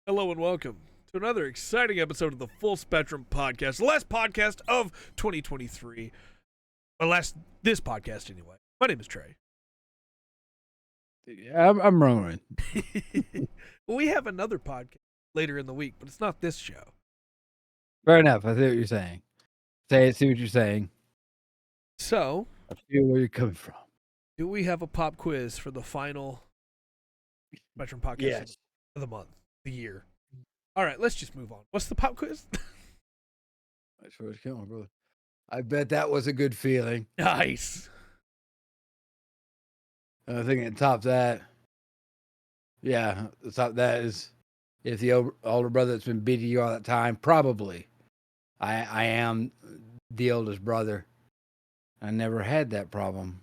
Hello and welcome to another exciting episode of the Full Spectrum Podcast, the last podcast of 2023. This podcast anyway. My name is Trey. I'm Roman. We have another podcast later in the week, but it's not this show. Fair enough. I see what you're saying. See what you're saying. So, I feel where you're coming from. do we have a pop quiz for the final Spectrum Podcast of the month, the year? All right, let's just move on. What's the pop quiz? That's where it's coming, brother. I bet that was a good feeling. Nice. I think it topped that. Yeah, the top that is if the older brother that's been beating you all that time, probably. I am the oldest brother. I never had that problem.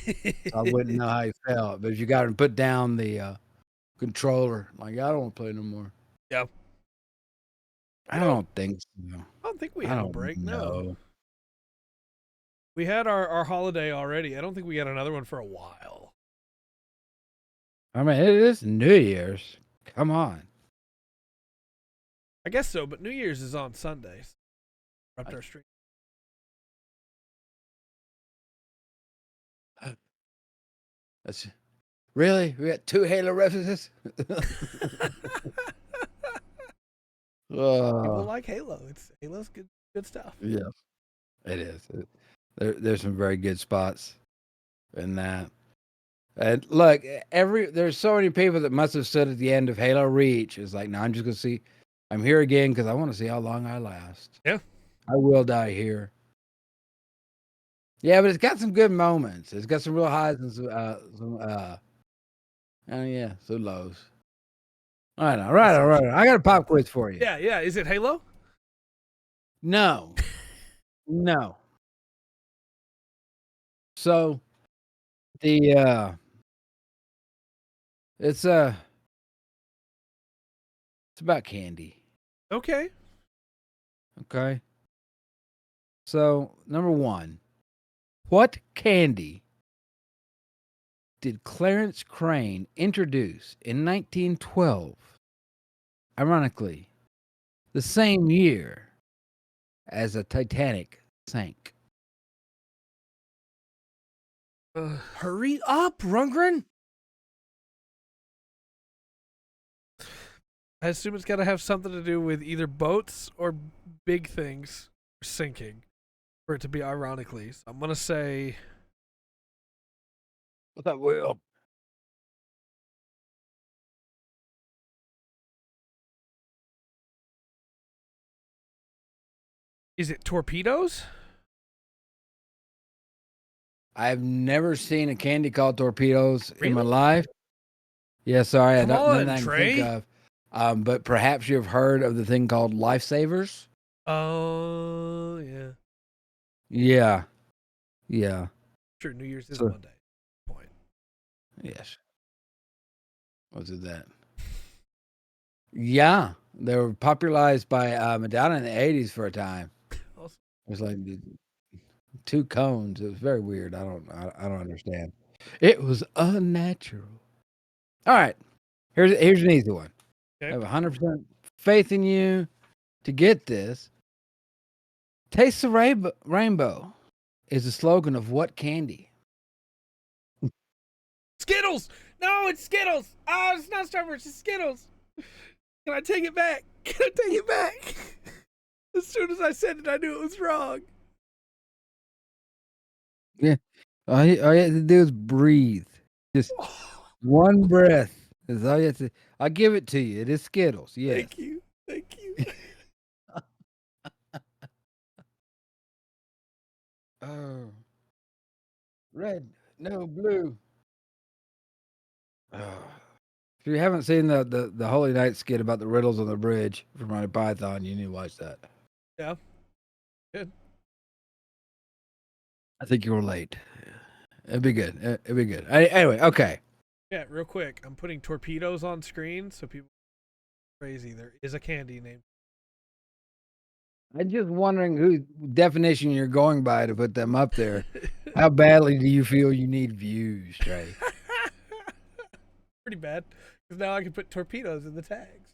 So I wouldn't know how you felt. But if you got to put down the controller, like, I don't want to play no more. Yeah. I don't think so. I don't think we had a break, no. know. We had our holiday already. I don't think we got another one for a while. I mean, it is New Year's. Come on. I guess so, but New Year's is on Sundays. Interrupt our stream. That's really? We got 2 Halo references? People like Halo. Halo's good stuff. Yeah, it is. There's some very good spots in that. And look, there's so many people that must have stood at the end of Halo Reach. It's like, no, I'm just gonna see. I'm here again because I want to see how long I last. Yeah, I will die here. Yeah, but it's got some good moments. It's got some real highs and some some lows. All right. I got a pop quiz for you. Yeah. Is it Halo? No. No. So the it's about candy. Okay. Okay. So number 1, what candy did Clarence Crane introduce in 1912? Ironically, the same year as the Titanic sank. Hurry up, Rundgren! I assume it's got to have something to do with either boats or big things sinking for it to be ironically. So I'm going to say... What's up, Will? Is it torpedoes? I've never seen a candy called torpedoes in my Really? life. Yeah, sorry, Come I on, don't think Trey. of. But perhaps you've heard of the thing called lifesavers. Oh, yeah. Yeah. Sure, New Year's is So- Monday. Point. Yes. Was it that? Yeah, they were popularized by Madonna in the '80s for a time. Awesome. It was like 2 cones. It was very weird. I don't understand. It was unnatural. All right, here's an easy one. Okay. I have 100% faith in you to get this. Taste the rainbow is the slogan of what candy? Skittles! No, it's Skittles! Oh, it's not Starburst, it's Skittles! Can I take it back? Can I take it back? As soon as I said it, I knew it was wrong. All you have to do is breathe. Just one breath is all you have to. I'll give it to you. It is Skittles. Yes. Thank you. Thank you. Oh, red, no blue. Oh. If you haven't seen the Holy Night skit about the riddles on the bridge from Monty Python, you need to watch that. Yeah. Good. I think you were late. It'd be good. It'd be good. Anyway, okay. Yeah, real quick. I'm putting torpedoes on screen so people crazy. There is a candy named. I'm just wondering whose definition you're going by to put them up there. How badly do you feel you need views, Trey? Pretty bad. Because now I can put torpedoes in the tags.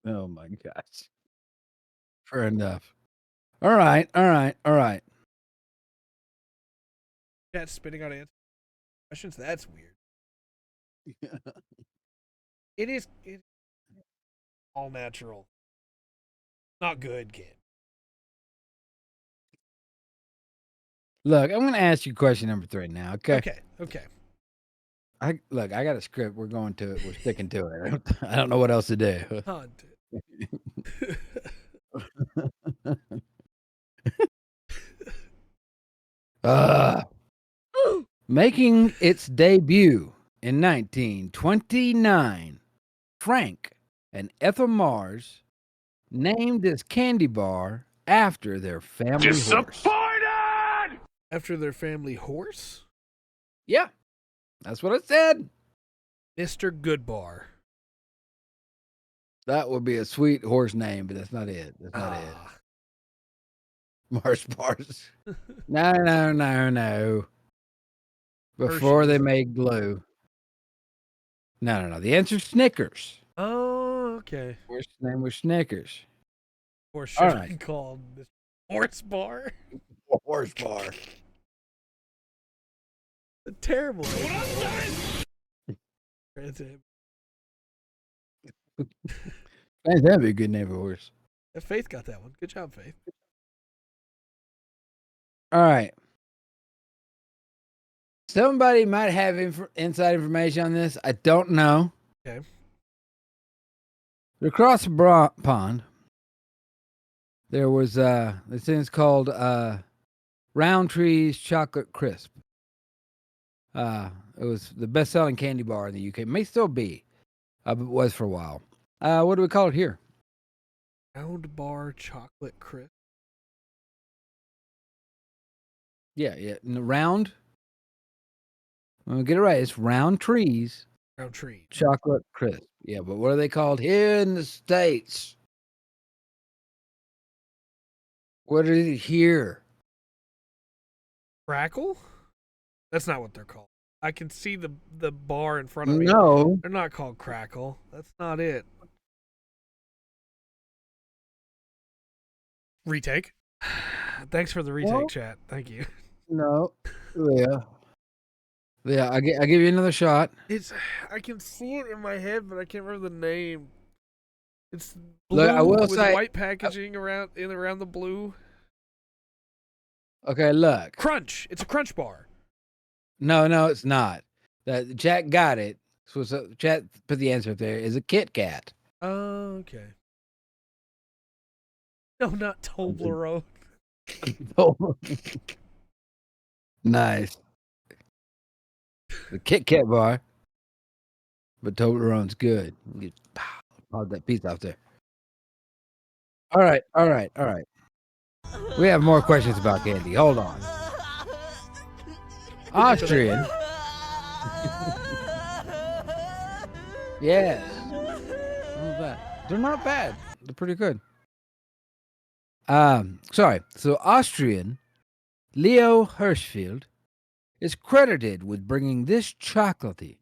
Oh my gosh. Fair enough. All right. All right. All right. Chat spitting out answers. Questions. That's weird. It is all natural. Not good, kid. Look, I'm going to ask you question number 3 now. Okay. Okay. I got a script. We're going to it. We're sticking to it. I don't know what else to do. Hunt. Uh, making its debut in 1929, Frank and Ethel Mars named this candy bar after their family horse. After their family horse? Yeah, that's what it said. Mr. Goodbar. That would be a sweet horse name, but that's not it. That's not it. Mars bars. No. Before they Hershey's. made glue. No. The answer's Snickers. Oh, okay. Horse name was Snickers. Or should All have right. been called Mr. Horse Bar. Horse bar. A terrible name. That's it. That'd be a good name for a horse. Faith got that one. Good job, Faith. All right. Somebody might have inside information on this. I don't know. Okay. Across the pond, there was this thing's called Roundtree's Chocolate Crisp. It was the best-selling candy bar in the UK. It may still be. But it was for a while. What do we call it here? Round Bar Chocolate Crisp. Yeah. Round. I'm gonna get it right. It's Roundtree's Roundtree. Chocolate Crisp. Yeah, but what are they called here in the States? What is it here? Crackle? That's not what they're called. I can see the bar in front of me. No. They're not called Crackle. That's not it. Retake. Thanks for the retake, chat. Thank you. No. Yeah. I give you another shot. I can see it in my head, but I can't remember the name. It's blue Look, I will with say, white packaging around the blue. okay, look. Crunch. It's a Crunch bar. No, it's not. Jack got it. So Jack put the answer up there. Is a Kit Kat. Oh, okay. No, not Toblerone. Nice. The Kit Kat bar. But Toblerone's good. Pop that piece out there. All right. We have more questions about candy. Hold on. Austrian. Yes. They're not bad. They're pretty good. Sorry. So Austrian Leo Hirschfeld is credited with bringing this chocolatey,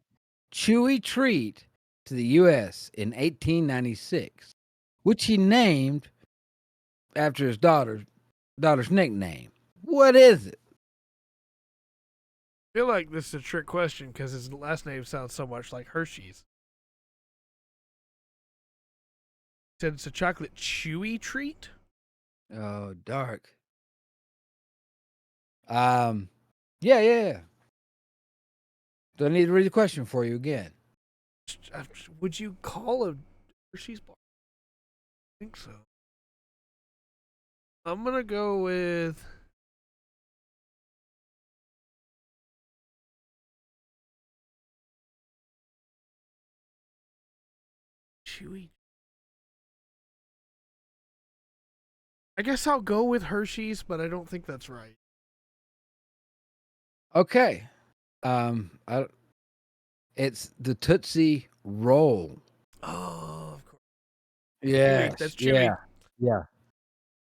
chewy treat to the U.S. in 1896, which he named after his daughter's nickname. What is it? I feel like this is a trick question because his last name sounds so much like Hershey's. He said it's a chocolate chewy treat? Oh, dark. Yeah. Do I need to read the question for you again? Would you call a Hershey's bar? I think so. I'm going to go with chewy. I guess I'll go with Hershey's, but I don't think that's right. Okay. It's the Tootsie Roll. Oh, of course. Yeah. That's chewy. Yeah.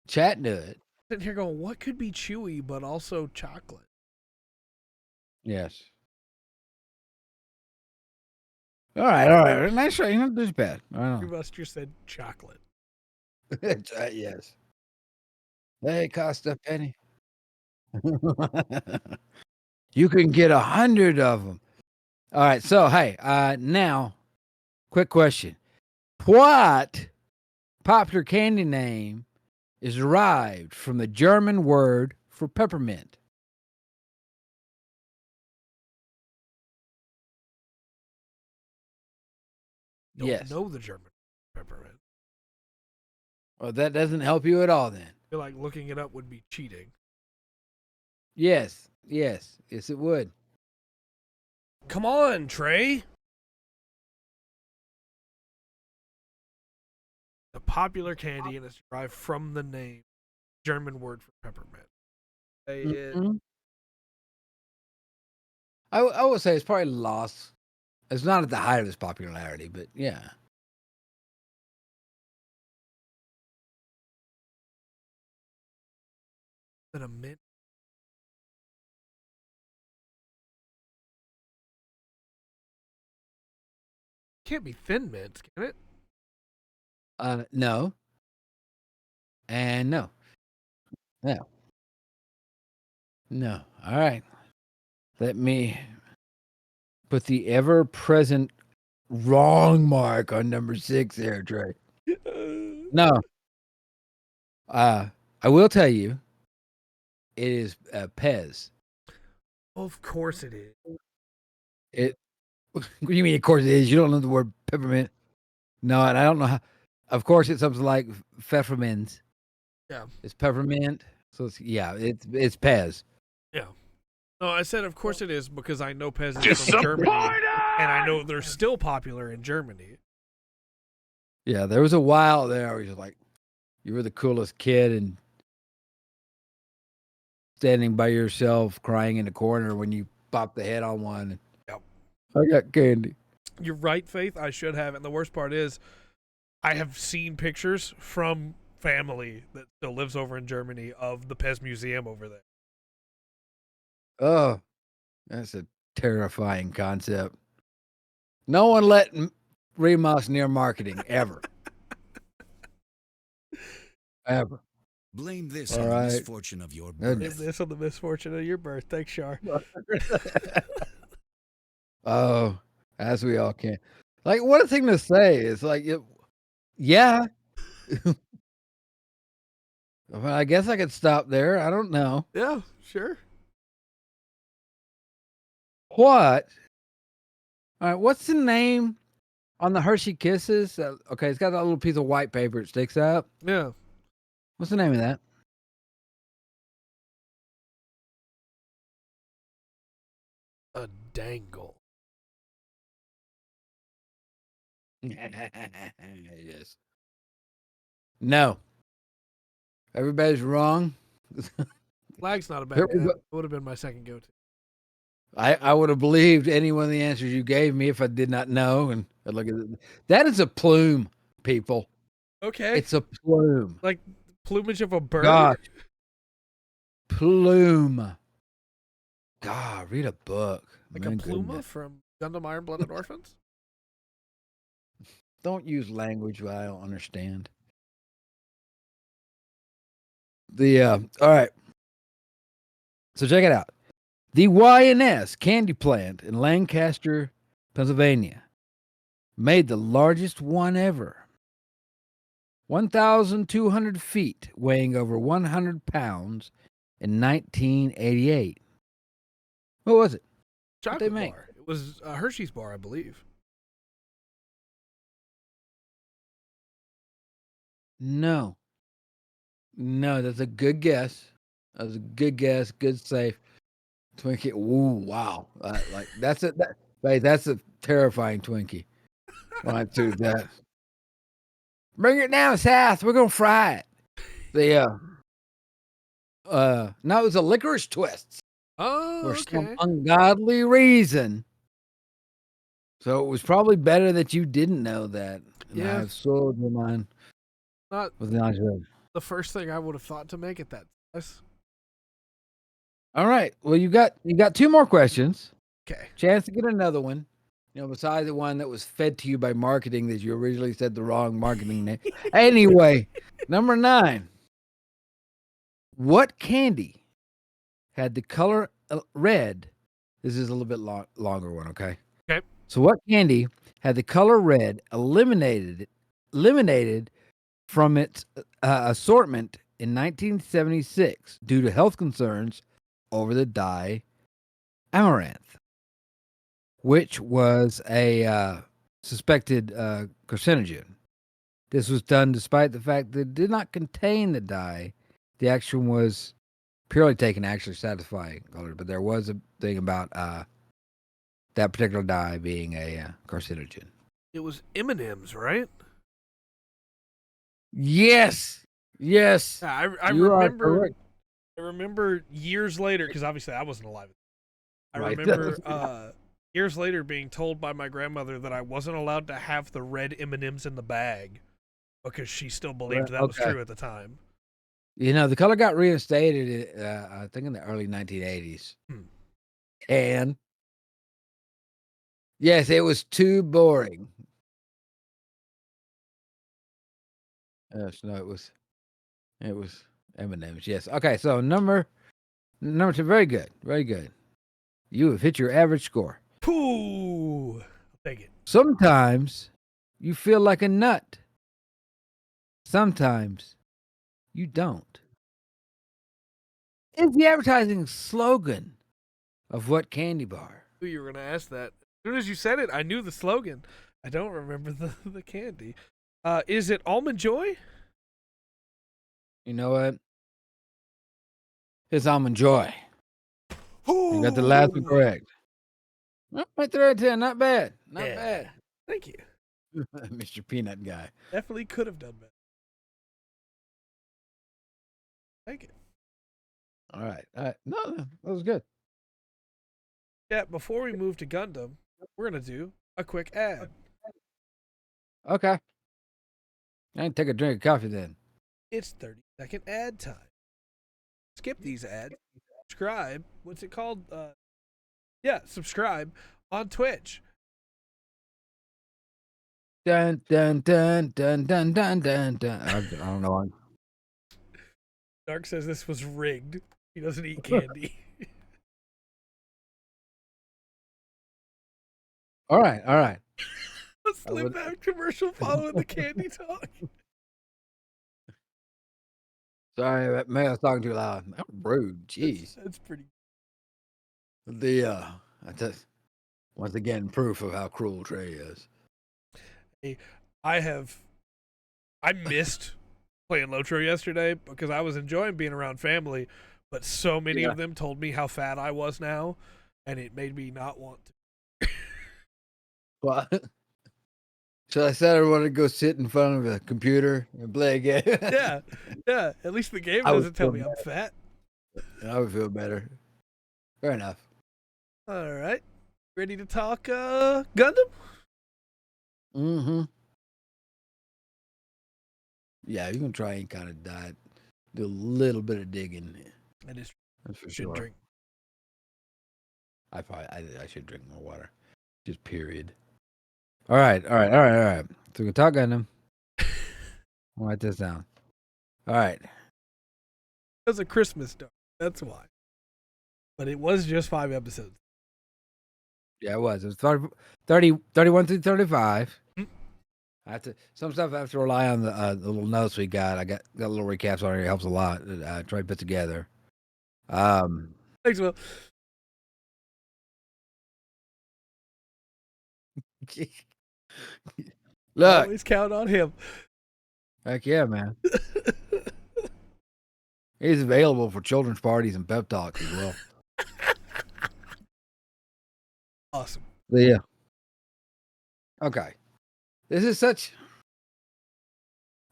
Chat knew it. Sitting here going, what could be chewy but also chocolate? Yes. All right. Nice try. You're not this bad. I You know. must just said chocolate. That's right, yes. They cost a penny. You can get 100 of them. All right. So, hey, now, quick question. What popular candy name is derived from the German word for peppermint? Don't Yes. know the German peppermint. Well, that doesn't help you at all then. I feel like looking it up would be cheating. Yes, it would. Come on, Trey. The popular candy and it's derived from the name German word for peppermint. Mhm. I would say it's probably lost. It's not at the height of its popularity, but yeah. Than a mint. Can't be Thin Mints, can it? No, and no, no, no. All right. Let me put the ever-present wrong mark on number 6 there, Trey. No. I will tell you, it is Pez. Of course it is. It. What do you mean? Of course it is. You don't know the word peppermint. No, and I don't know how. Of course, it's something like pfefferminz. Yeah. It's peppermint. So it's Pez. Yeah. No, I said of course it is because I know Pez is from Germany. And I know they're still popular in Germany. Yeah, there was a while there where you're like, you were the coolest kid and standing by yourself crying in the corner when you popped the head on one. Yep. I got candy. You're right, Faith. I should have. And the worst part is, I have seen pictures from family that still lives over in Germany of the Pez Museum over there. Oh, that's a terrifying concept. No one let Remus near marketing ever. Ever. Blame this All on the right. misfortune of your Goodness. Blame this on the misfortune of your birth. Thanks, Shar. Oh, as we all can. Like, what a thing to say. It's like, yeah. Well, I guess I could stop there. I don't know. Yeah, sure. What? All right, what's the name on the Hershey Kisses? Okay, it's got that little piece of white paper it sticks up. Yeah. What's the name of that? A dangle. Yes. No. Everybody's wrong. Flag's not a bad Here we guess. go. It would have been my second go-to. I would have believed any one of the answers you gave me if I did not know. And look at it. That is a plume, people. Okay. It's a plume. Like plumage of a bird? Gosh. Plume. God, read a book. Like Man, a pluma goodness. from Gundam Iron Blooded Orphans? Don't use language I don't understand. All right. So check it out. The Y&S candy plant in Lancaster, Pennsylvania, made the largest one ever. 1,200 feet, weighing over 100 pounds in 1988. What was it? What'd they Chocolate make? bar. It was a Hershey's bar, I believe. No. No, that's a good guess. That was a good guess. Good safe. Twinkie. Ooh, wow. Like that's a that's a terrifying Twinkie. When I do that. Bring it down south. We're gonna fry it. No, it was a licorice twist Oh, for some okay. ungodly reason. So it was probably better that you didn't know that. And Yeah. I've sold your mind Not with knowledge. the first thing I would have thought to make it that size. All right. Well, you got 2 more questions. Okay. Chance to get another one. Besides the one that was fed to you by marketing that you originally said the wrong marketing name. Anyway, number 9. What candy had the color red? This is a little bit longer one, okay? Okay. So what candy had the color red eliminated from its assortment in 1976 due to health concerns over the dye amaranth, which was a suspected carcinogen. This was done despite the fact that it did not contain the dye. The action was purely taken to actually satisfy color, but there was a thing about that particular dye being a carcinogen. It was M&Ms, right? Yes. Yes. Yeah, I You are remember. correct. I remember years later, because obviously I wasn't alive. I Right. remember years later being told by my grandmother that I wasn't allowed to have the red M&Ms in the bag because she still believed that was Okay. true at the time. The color got reinstated, I think, in the early 1980s. Hmm. And yes, it was too boring. Yes, no, it was M&M's. Yes. Okay, so number 2, very good, very good. You have hit your average score. Pooh! I'll take it. Sometimes you feel like a nut. Sometimes you don't. It's the advertising slogan of what candy bar? Knew you were going to ask that. As soon as you said it, I knew the slogan. I don't remember the candy. Is it Almond Joy? You know what? It's Almond Joy. Ooh. You got the last one correct. Right there at 10. Not bad. Not Yeah. bad. Thank you. Mr. Peanut Guy. Definitely could have done better. Thank you. All right. No, that was good. Yeah, before we move to Gundam, we're going to do a quick ad. Okay. I can take a drink of coffee then. It's 30-second ad time. Skip these ads. Subscribe. What's it called? Subscribe on Twitch. Dun dun dun dun dun dun dun dun. I don't know. Dark says this was rigged. He doesn't eat candy. All right. A Slim Fast commercial following the candy talk. Sorry, man, I was talking too loud. That was rude. Jeez. That's pretty. I just once again proof of how cruel Trey is. Hey, I missed playing Lotro yesterday because I was enjoying being around family, but so many of them told me how fat I was now, and it made me not want to. What? So I said I wanted to go sit in front of a computer and play a game. Yeah. At least the game I would doesn't tell feel me I'm fat. I would feel better. Fair enough. All right. Ready to talk Gundam? Mm-hmm. Yeah, you can try and kind of diet. Do a little bit of digging. I just That's for should sure. drink. I should drink more water. Just period. All right. So we can talk Gundam. I'll write this down. All right. It was a Christmas story. That's why. But it was just 5 episodes. Yeah, it was. It was 31 through 35. Mm-hmm. Some stuff I have to rely on the little notes we got. I got little recaps on it. It helps a lot. Try to put together. Thanks, Will. Look, Always count on him. heck yeah, man. He's available for children's parties and pep talks as well. Awesome. Yeah. Okay. This is such.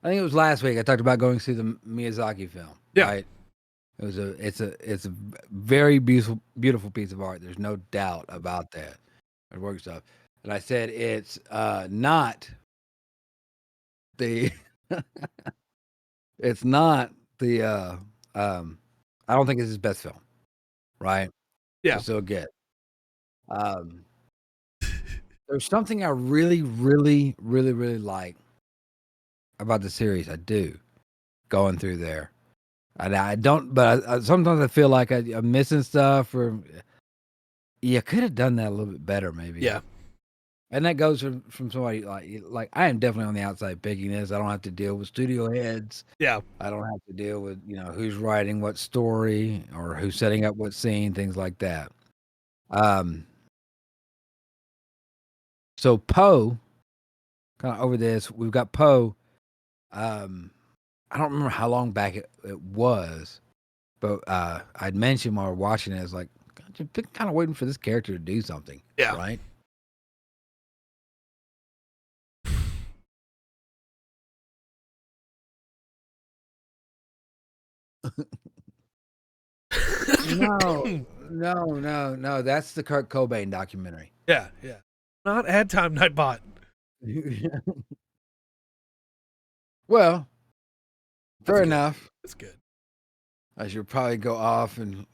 I think it was last week I talked about going to see the Miyazaki film. Yeah. Right. It's a very beautiful piece of art. There's no doubt about that. It works stuff. And I said it's not the it's not the I don't think it's his best film. Right? Yeah. It's still good. There's something I really, really, really, really like about the series. I do going through there. I don't, but sometimes I feel like I'm missing stuff, or you could have done that a little bit better, maybe. Yeah. And that goes from somebody like I am definitely on the outside picking this. I don't have to deal with studio heads. Yeah. I don't have to deal with who's writing what story or who's setting up what scene, things like that. So Poe, kind of over this, we've got Poe. I don't remember how long back it was, but I'd mentioned while we were watching it, I was like, I've been kind of waiting for this character to do something. Yeah. Right? No. That's the Kurt Cobain documentary. Yeah. Not ad time Nightbot. Well, fair That's good. enough. That's good. I should probably go off and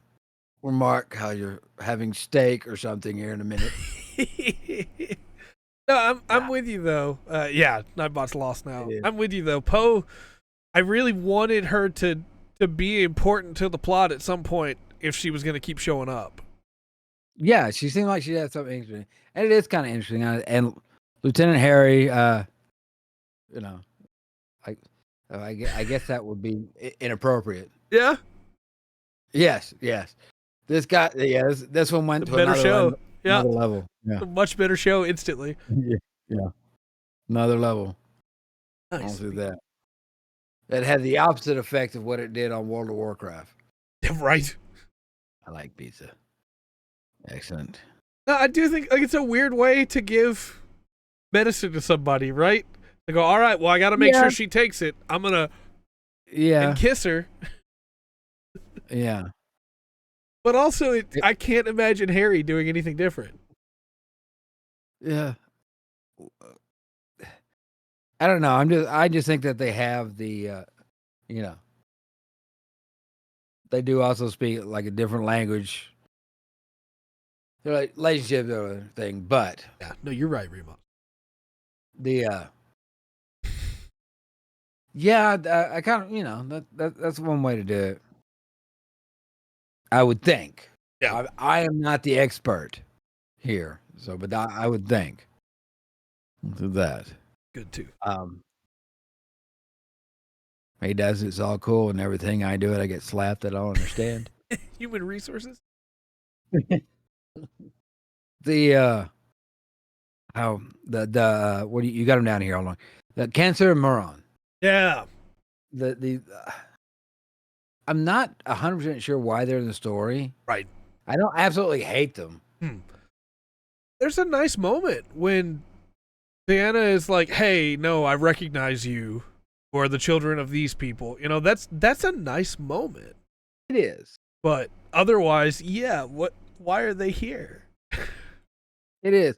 remark how you're having steak or something here in a minute. No, I'm with you though. Yeah, Nightbot's lost now. Yeah. I'm with you though. Poe, I really wanted her to be important to the plot at some point if she was going to keep showing up. Yeah, she seemed like she had something interesting, and it is kind of interesting. And Lieutenant Harry, I guess that would be inappropriate. Yeah, Yes. This guy, this one went a to better another show. level, Yeah, another level. Yeah, a much better show instantly. yeah, another level. I'll Nice. do that. It had the opposite effect of what it did on World of Warcraft. Right. I like pizza. Excellent. No, I do think it's a weird way to give medicine to somebody, right? They go, all right, well, I got to make sure she takes it. I'm gonna and kiss her. Yeah. But also, I can't imagine Harry doing anything different. Yeah. I don't know. I just think that they have the, they do also speak like a different language. They're like relationships or a thing, but Yeah, no, you're right, Remo. I kind of, that's one way to do it. I would think. Yeah. I am not the expert here, so but I would think. Do that. Good too. He does it's all cool and everything. I do it, I get slapped. I don't understand. Human resources. The what do you got him down here? Hold on. The Cancer Moron. Yeah. I'm not 100% sure why they're in the story. Right. I don't absolutely hate them. There's a nice moment when Diana is like, "Hey, no, I recognize you, or the children of these people." You know, that's a nice moment. It is. But otherwise, yeah. Why are they here? It is.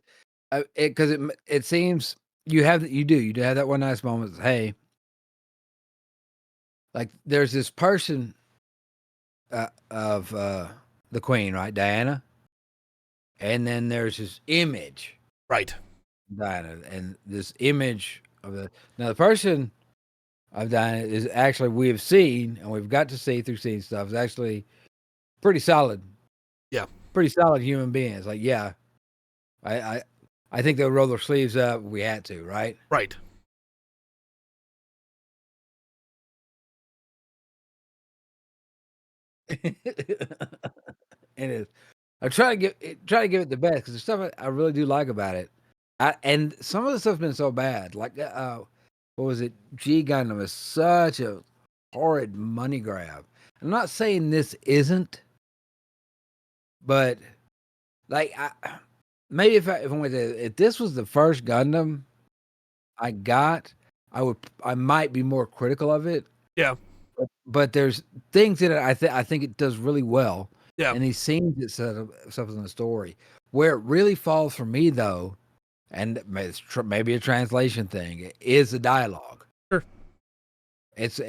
Because it seems you do have that one nice moment. Hey, like there's this person of the queen, right, Diana, and then there's this image, Right. Diana, and this image of the person of Diana is actually we have seen and we've got to see through seeing stuff is actually pretty solid. Yeah. Pretty solid human beings. Like, yeah, I think they'll roll their sleeves up if we had to, right? Right. It is. I try to give it the best because there's stuff I really do like about it. And some of the stuff's been so bad. Like, what was it? G Gundam is such a horrid money grab. I'm not saying this isn't, but like, maybe if this was the first Gundam I got, I might be more critical of it. Yeah. But there's things in it I think it does really well. Yeah. And these scenes that set up stuff in the story. Where it really falls for me though, and it's maybe a translation thing, is the dialogue. Sure. It's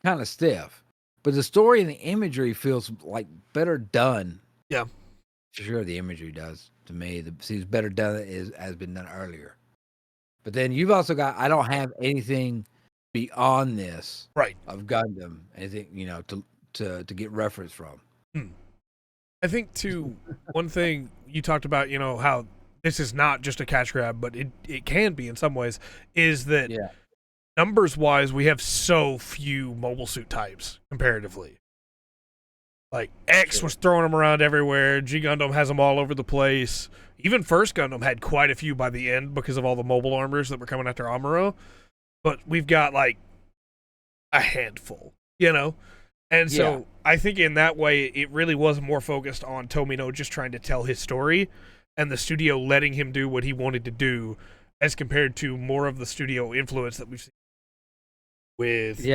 kind of stiff, but the story and the imagery feels like better done. Yeah. For sure, the imagery does to me. The seems better done has been done earlier. But then you've also got I don't have anything beyond this Right. of Gundam, anything to get reference from. I think too, one thing you talked about, how this is not just a cash grab, but it can be in some ways, is that numbers wise, we have so few mobile suit types comparatively. Like X was throwing them around everywhere. G Gundam has them all over the place. Even First Gundam had quite a few by the end because of all the mobile armors that were coming after Amuro. But we've got like a handful, And so I think in that way, it really was more focused on Tomino just trying to tell his story and the studio letting him do what he wanted to do, as compared to more of the studio influence that we've seen with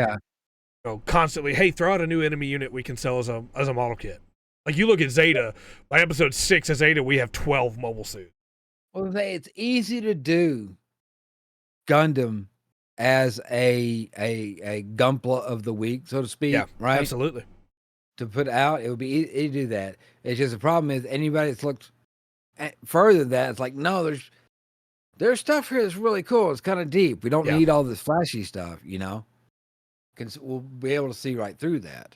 constantly, hey, throw out a new enemy unit we can sell as a model kit. Like you look at Zeta, by episode 6 of Zeta, we have 12 mobile suits. Well, it's easy to do Gundam as a Gunpla of the week, so to speak, right? Absolutely. To put out, it would be easy to do that. It's just the problem is anybody that's looked further than that, it's like, no, there's stuff here that's really cool. It's kind of deep. We don't need all this flashy stuff, because we'll be able to see right through that.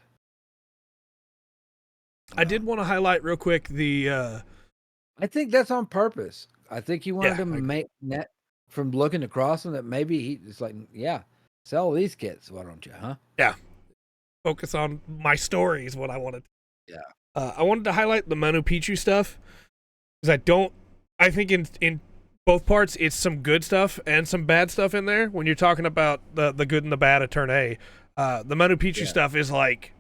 I did want to highlight real quick the. I think that's on purpose. I think he wanted to make that from looking across him that maybe it's like, sell these kits. Why don't you, huh? Yeah. Focus on my story is what I wanted. Yeah. I wanted to highlight the Manu Picchu stuff because I think in both parts it's some good stuff and some bad stuff in there. When you're talking about the good and the bad of Turn A, the Manu Picchu stuff is like,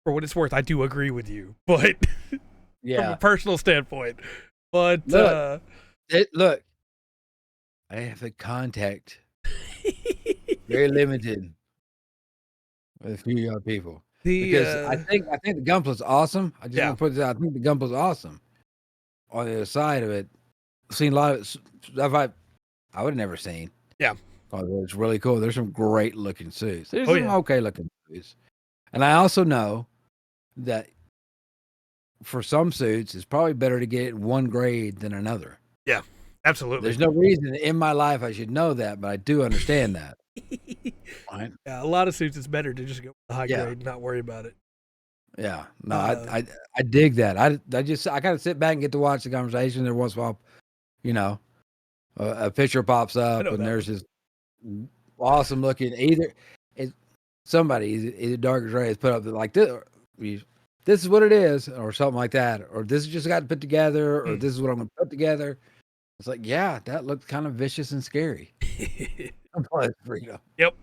for what it's worth, I do agree with you, but from a personal standpoint. But look, I have a contact very limited with a few people because I think the Gunpla's awesome. I just want to put this out. I think the Gunpla's awesome. On the other side of it, I've seen a lot of stuff I would have never seen. Yeah, it's really cool. There's some great looking suits. There's some okay looking suits, and I also know that for some suits, it's probably better to get one grade than another. Yeah, absolutely. There's no reason in my life I should know that, but I do understand that. Right? Yeah, a lot of suits, it's better to just go with the high grade and not worry about it. Yeah, no, I dig that. I kind of sit back and get to watch the conversation. Every once in a while, a picture pops up and there's this awesome looking either Dark Ray has put up like this is what it is, or something like that, or this is just got put together, or this is what I'm going to put together. It's like, that looked kind of vicious and scary. Yep.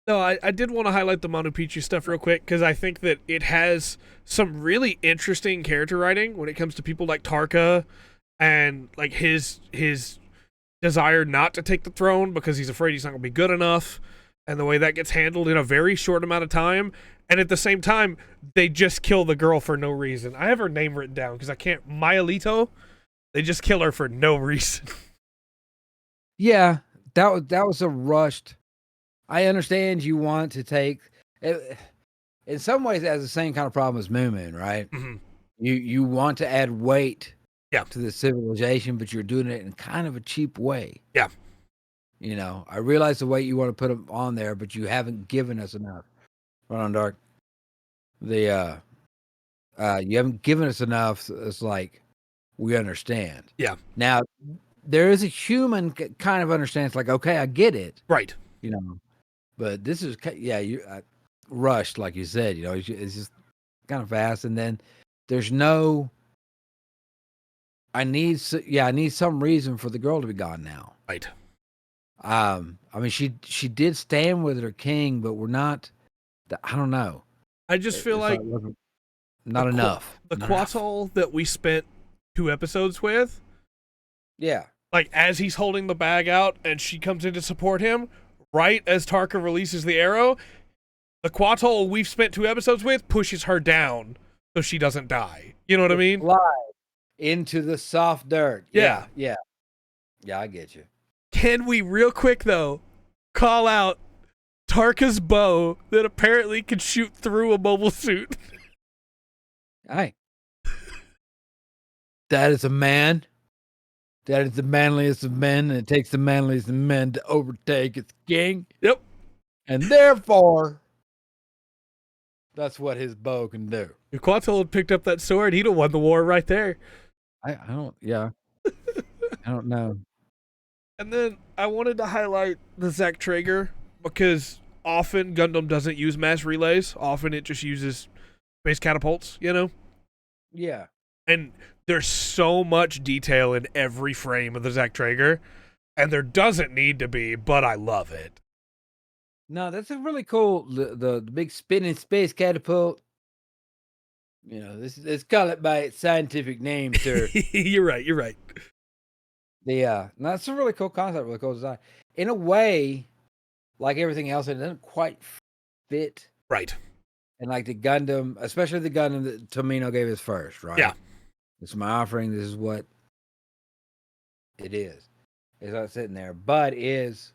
No, I did want to highlight the Manu Picchu stuff real quick because I think that it has some really interesting character writing when it comes to people like Tarka and like his desire not to take the throne because he's afraid he's not going to be good enough, and the way that gets handled in a very short amount of time. And at the same time, they just kill the girl for no reason. I have her name written down because I can't. Mayalito. They just kill her for no reason. Yeah, that was a rushed. I understand you want to take it. In some ways, it has the same kind of problem as Moon Moon, right? Mm-hmm. You want to add weight to the civilization, but you're doing it in kind of a cheap way. Yeah. I realize the weight you want to put them on there, but you haven't given us enough. Run on Dark. You haven't given us enough. It's like we understand. Yeah. Now there is a human kind of understands. Like, okay, I get it. Right. But this is rushed, like you said. It's just kind of fast, and then there's no. I need some reason for the girl to be gone now. Right. I mean, she did stand with her king, but we're not. I don't know. I just feel like not enough. The Quatol that we spent 2 episodes with. Yeah. Like as he's holding the bag out and she comes in to support him, right as Tarka releases the arrow, the Quatol we've spent 2 episodes with pushes her down so she doesn't die. You know what I mean? Fly into the soft dirt. Yeah. Yeah, I get you. Can we real quick though call out Tarka's bow that apparently can shoot through a mobile suit? Hey, That is a man. That is the manliest of men, and it takes the manliest of men to overtake its king. Yep. And therefore, that's what his bow can do. If Quattle's had picked up that sword, he'd have won the war right there. I don't, yeah. I don't know. And then I wanted to highlight the Zack Traeger because often Gundam doesn't use mass relays. Often it just uses space catapults, you know? Yeah. And there's so much detail in every frame of the Zack Traeger, and there doesn't need to be, but I love it. No, that's a really cool. The big spinning space catapult. You know, let's call it by its scientific name, sir. You're right. No, that's a really cool concept, really cool design. In a way, like everything else, it doesn't quite fit. Right. And like the Gundam, especially the Gundam that Tomino gave us first, right? Yeah. It's my offering. This is what it is. It's not sitting there, but is,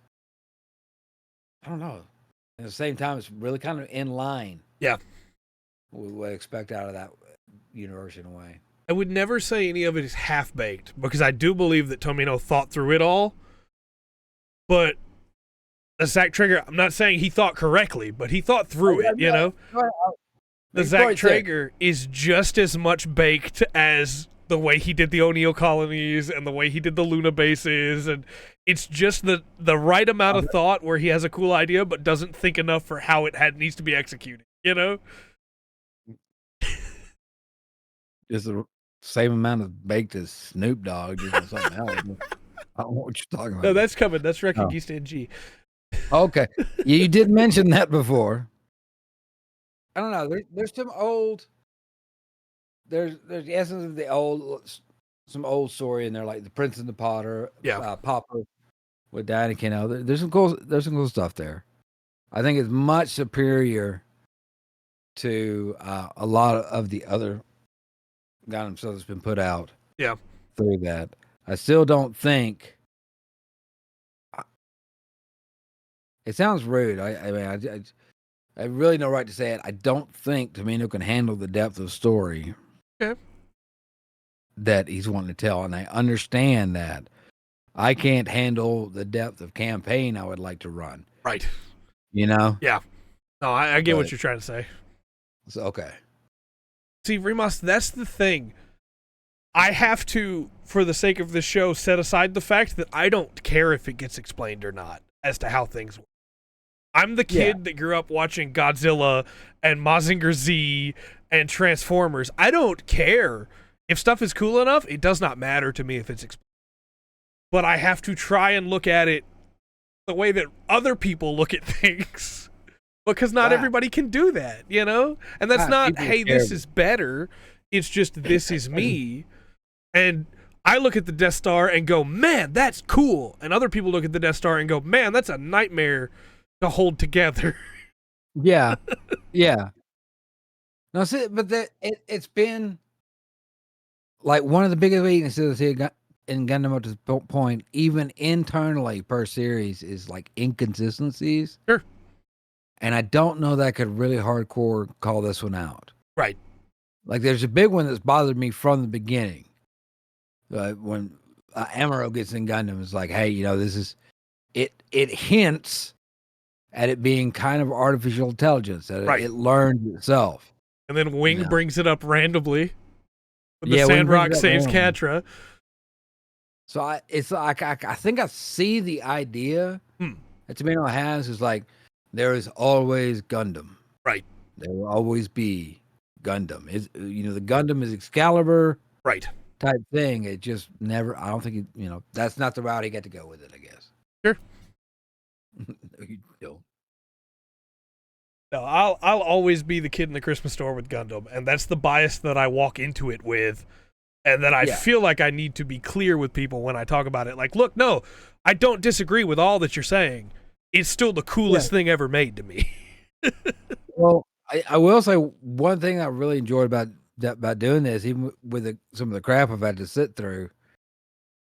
I don't know. At the same time, it's really kind of in line. Yeah. We would expect out of that universe in a way. I would never say any of it is half-baked, because I do believe that Tomino thought through it all. But the Zack Traeger, I'm not saying he thought correctly, but he thought through it, you know? The Zack Traeger is just as much baked as the way he did the O'Neill colonies and the way he did the Luna bases, and it's just the right amount of thought where he has a cool idea but doesn't think enough for how it needs to be executed, you know? It's the same amount of baked as Snoop Dogg or something else. I don't know what you're talking about. No, that's coming. That's Reconquista G. Okay. You did mention that before. I don't know. There's some old. There's the essence of the old, some old story in there, like the Prince and the Potter. Yeah. Popper with Diana Kano. There's some cool stuff there. I think it's much superior to a lot of the other Gundam stuff that's been put out. Yeah. Through that, I still don't think. It sounds rude. I mean, I have really no right to say it. I don't think Tomino can handle the depth of story that he's wanting to tell, and I understand that. I can't handle the depth of campaign I would like to run. Right. You know? Yeah. No, I get what you're trying to say. So, okay. See, Remus, that's the thing. I have to, for the sake of this show, set aside the fact that I don't care if it gets explained or not as to how things work. I'm the kid that grew up watching Godzilla and Mazinger Z and Transformers. I don't care. If stuff is cool enough, it does not matter to me if it's explained. But I have to try and look at it the way that other people look at things. Because not everybody can do that, you know? And that's not, hey, this is better. It's just, this is me. And I look at the Death Star and go, man, that's cool. And other people look at the Death Star and go, man, that's a nightmare to hold together. Yeah. Yeah. No, see, but it's been like one of the biggest weaknesses here in Gundam up to this point, even internally per series, is like inconsistencies. Sure. And I don't know that I could really hardcore call this one out. Right. Like there's a big one that's bothered me from the beginning. When Amuro gets in Gundam, it's like, hey, you know, this is it hints at it being kind of artificial intelligence, that it learned itself. And then Wing brings it up randomly. When the Sandrock saves Catra. So I think I see the idea that Tomino has is like, there is always Gundam. Right. There will always be Gundam. The Gundam is Excalibur. Right. Type thing. It just never, I don't think, that's not the route he got to go with it, I guess. Sure. No, I'll always be the kid in the Christmas store with Gundam, and that's the bias that I walk into it with, and that I feel like I need to be clear with people when I talk about it. Like, look, no, I don't disagree with all that you're saying. It's still the coolest thing ever made to me. Well, I will say one thing I really enjoyed about doing this, even with some of the crap I've had to sit through,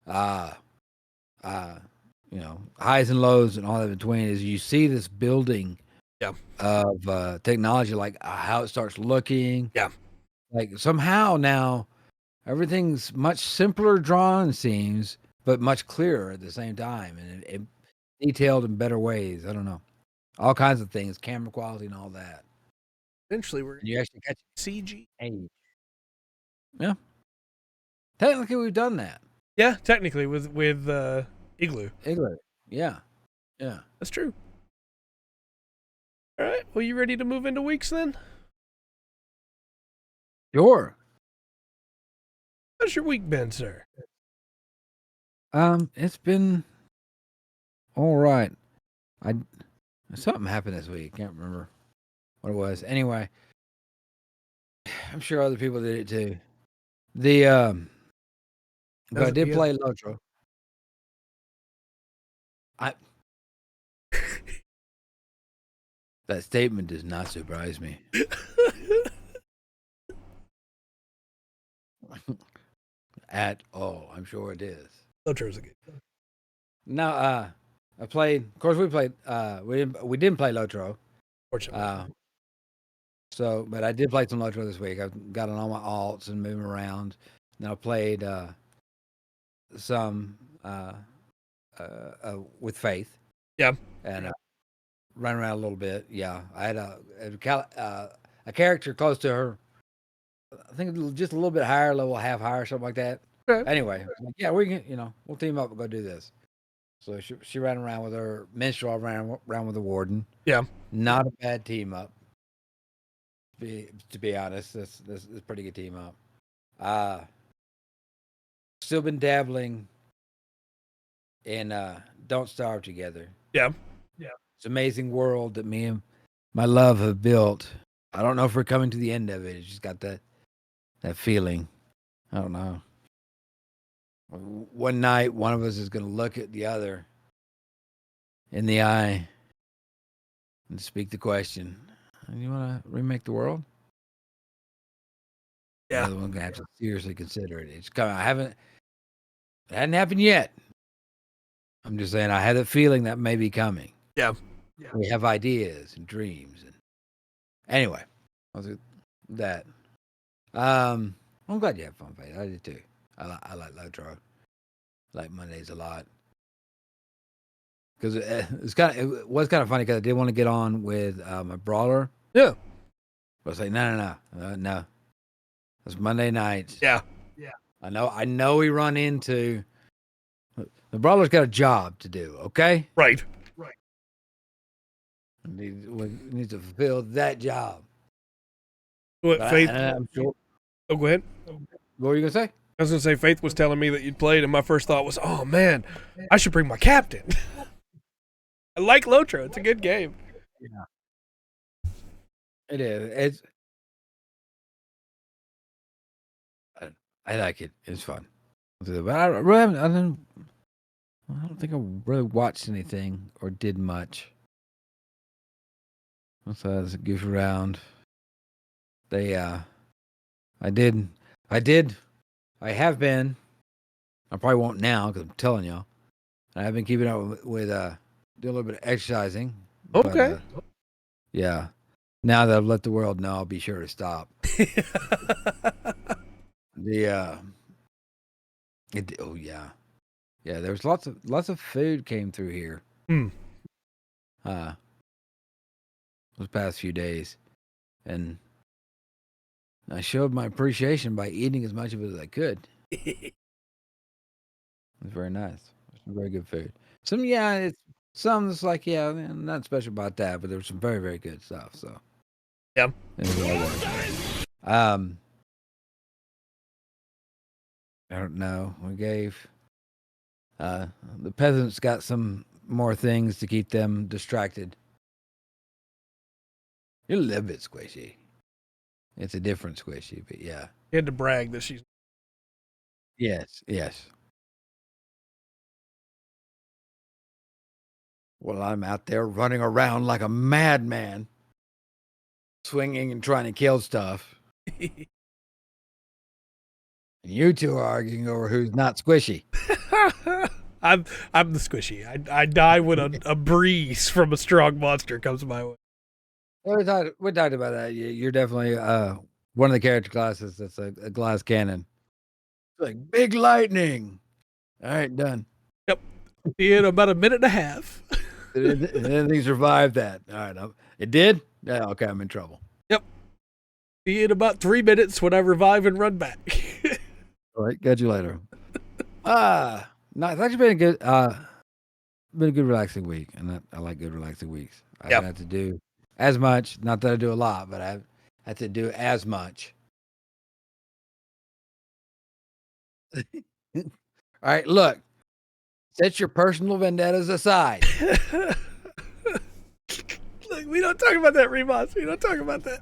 highs and lows and all that in between, is you see this building of technology, like how it starts looking. Yeah. Like somehow now everything's much simpler drawn, it seems, but much clearer at the same time, and it detailed in better ways. I don't know, all kinds of things, camera quality and all that. Eventually, we're And you actually catch CG. age. Yeah, technically we've done that. Yeah, technically with Igloo. Igloo. Yeah, yeah. That's true. All right. Well, you ready to move into weeks then? Sure. How's your week been, sir? It's been all right. Something happened this week. Can't remember what it was. Anyway, I'm sure other people did it too. But I did play Lotro. That statement does not surprise me. At all. I'm sure it is. Lotro's a good. Now, I played. Of course, we played. We didn't play Lotro. Fortunately. But I did play some Lotro this week. I've got on all my alts and moving around. And I played some with Faith. Yeah. And ran around a little bit. Yeah, I had a character close to her. I think just a little bit higher level, half higher, something like that. Okay. Anyway, yeah, we can, we'll team up and go do this. So she ran around with her minstrel, ran around with the warden. Yeah. Not a bad team up. To be honest, this is a pretty good team up. Still been dabbling in Don't Starve Together. Yeah. It's an amazing world that me and my love have built. I don't know if we're coming to the end of it. It's just got that feeling. I don't know. One night, one of us is going to look at the other in the eye and speak the question, you want to remake the world? Yeah. The other one's going to have to seriously consider it. It's coming. It hadn't happened yet. I'm just saying I had a feeling that may be coming. Yeah. We have ideas and dreams. And anyway, that. I'm glad you have fun, Faith. I did too. I like Lotro. I like Mondays a lot. Because it was kind of funny because I did want to get on with a brawler. Yeah. But I was like, no. It's Monday nights. Yeah. I know we run into the brawler's got a job to do. Okay. Right. We need to fulfill that job. What, Faith? I'm sure. Oh, go ahead. What were you gonna say? I was gonna say Faith was telling me that you'd played, and my first thought was, "Oh man, I should bring my captain." I like Lotro; it's a good game. Yeah, it is. I like it. It's fun. But I don't think I really watched anything or did much. So I was a goof around. I have been. I probably won't now because I'm telling y'all. I have been keeping up with doing a little bit of exercising. Okay. But, yeah. Now that I've let the world know, I'll be sure to stop. Oh yeah. Yeah, there was lots of food came through here. Those past few days. And I showed my appreciation by eating as much of it as I could. It was very nice. Some very good food. Some it's like, not special about that, but there was some very, very good stuff. So yeah. I don't know. We gave the peasants got some more things to keep them distracted. You're a little bit squishy. It's a different squishy, but yeah. You had to brag that she's. Yes. Well, I'm out there running around like a madman, swinging and trying to kill stuff. And you two are arguing over who's not squishy. I'm the squishy. I die when a breeze from a strong monster comes my way. We talked about that. You're definitely one of the character classes that's a glass cannon. Like big lightning. All right, done. See you in about a minute and a half. Anything survived that. All right. It did? Yeah, okay, I'm in trouble. See you in about 3 minutes when I revive and run back. All right, catch you later. No, it's actually been a good relaxing week, and I like good relaxing weeks. I Yep. don't have to do as much. Not that I do a lot, but I have to do as much. All right, look. Set your personal vendettas aside. Look, we don't talk about that, Remus. We don't talk about that.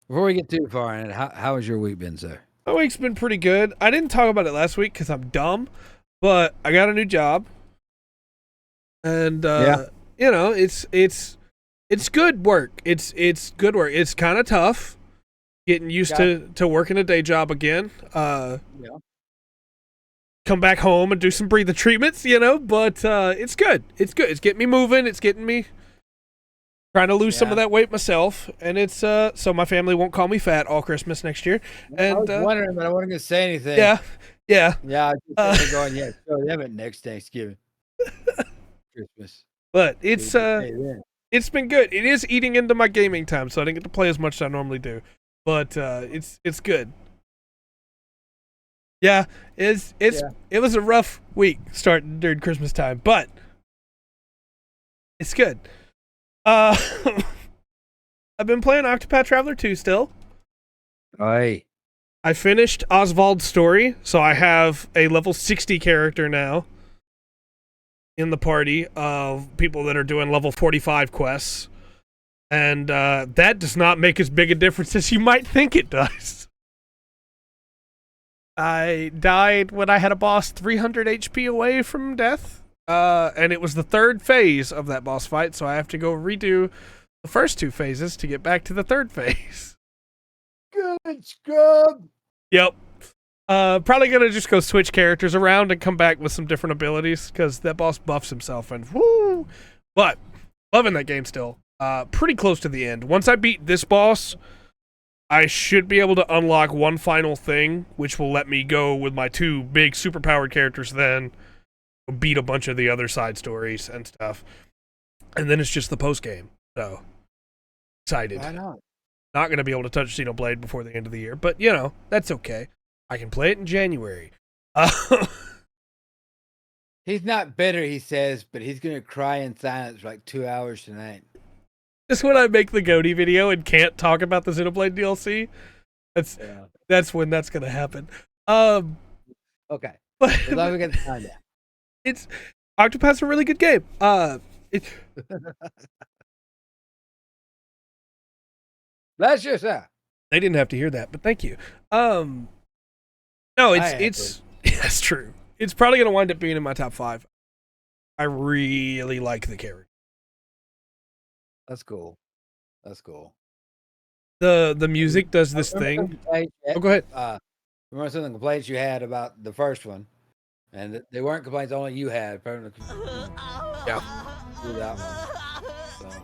Before we get too far in it, how has your week been, sir? My week's been pretty good. I didn't talk about it last week because I'm dumb, but I got a new job, and Yeah. you know, it's good work. It's good work. It's kind of tough getting used to working a day job again. Yeah. Come back home and do some breathing treatments, you know, but it's good. It's good. It's getting me moving. It's getting me trying to lose some of that weight myself, and it's so my family won't call me fat all Christmas next year. And I was wondering, but I wasn't going to say anything. yeah. Yeah, I was just going, yeah, show them it next Thanksgiving. Christmas. But it's been good. It is eating into my gaming time, so I didn't get to play as much as I normally do. But it's good. Yeah, it was a rough week starting during Christmas time, but it's good. I've been playing Octopath Traveler 2 still. Aye. I finished Oswald's story, so I have a level 60 character now in the party of people that are doing level 45 quests. And that does not make as big a difference as you might think it does. I died when I had a boss 300 HP away from death. And it was the third phase of that boss fight, so I have to go redo the first 2 phases to get back to the third phase. Good scrub. Yep. Probably gonna just go switch characters around and come back with some different abilities, because that boss buffs himself and whoo! But loving that game still. Pretty close to the end. Once I beat this boss, I should be able to unlock one final thing, which will let me go with my 2 big superpowered characters then beat a bunch of the other side stories and stuff. And then it's just the post game. So excited. Why not? Not going to be able to touch Xenoblade before the end of the year, but you know, that's okay. I can play it in January. He's not bitter, he says, but he's going to cry in silence for like 2 hours tonight. Just when I make the Goaty video and can't talk about the Xenoblade DLC, that's when that's going to happen. Okay. But As long as we get the time down. it's Octopath's a really good game. Bless you, sir. They didn't have to hear that, but thank you. No, it's that's true. It's probably gonna wind up being in my top 5. I really like the character. That's cool. That's cool. The music does this thing. Oh, go ahead. Remember some of the complaints you had about the first one, and they weren't complaints only you had. Yeah. Do that one. So,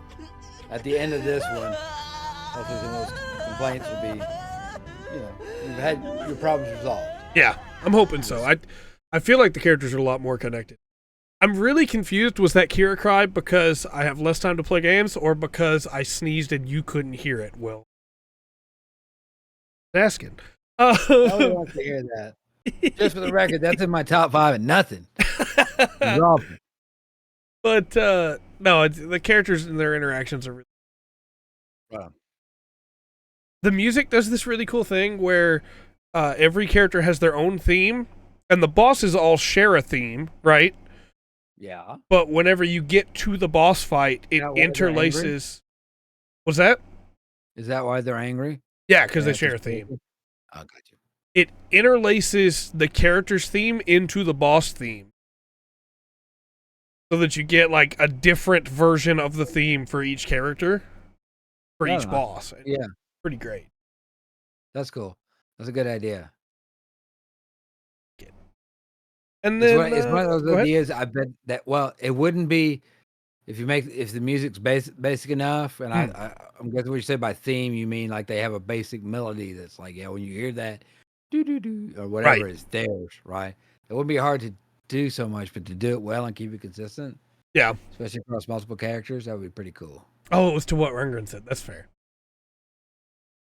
at the end of this one, hopefully some of those complaints will be, you've had your problems resolved. Yeah, I'm hoping so. I feel like the characters are a lot more connected. I'm really confused. Was that Kira cry because I have less time to play games, or because I sneezed and you couldn't hear it? Well, asking. Nobody wants to hear that. Just for the record, that's in my top 5 and nothing. But no, the characters and their interactions are really. Wow. The music does this really cool thing where every character has their own theme, and the bosses all share a theme, right? Yeah. But whenever you get to the boss fight, it interlaces. What's that? Is that why they're angry? Yeah, because they share a theme. Oh, got you. It interlaces the character's theme into the boss theme, so that you get like a different version of the theme for each character, for each boss. Yeah. Pretty great. That's cool. That's a good idea. And then It's one of those ideas. I bet that, well, it wouldn't be if the music's basic enough, and I'm guessing what you say by theme, you mean like they have a basic melody that's like, yeah, when you hear that, do do do or whatever, Right. it's theirs, right? It wouldn't be hard to do so much, but to do it well and keep it consistent, Yeah. especially across multiple characters, that would be pretty cool. Oh, it was to what Rengren said. That's fair.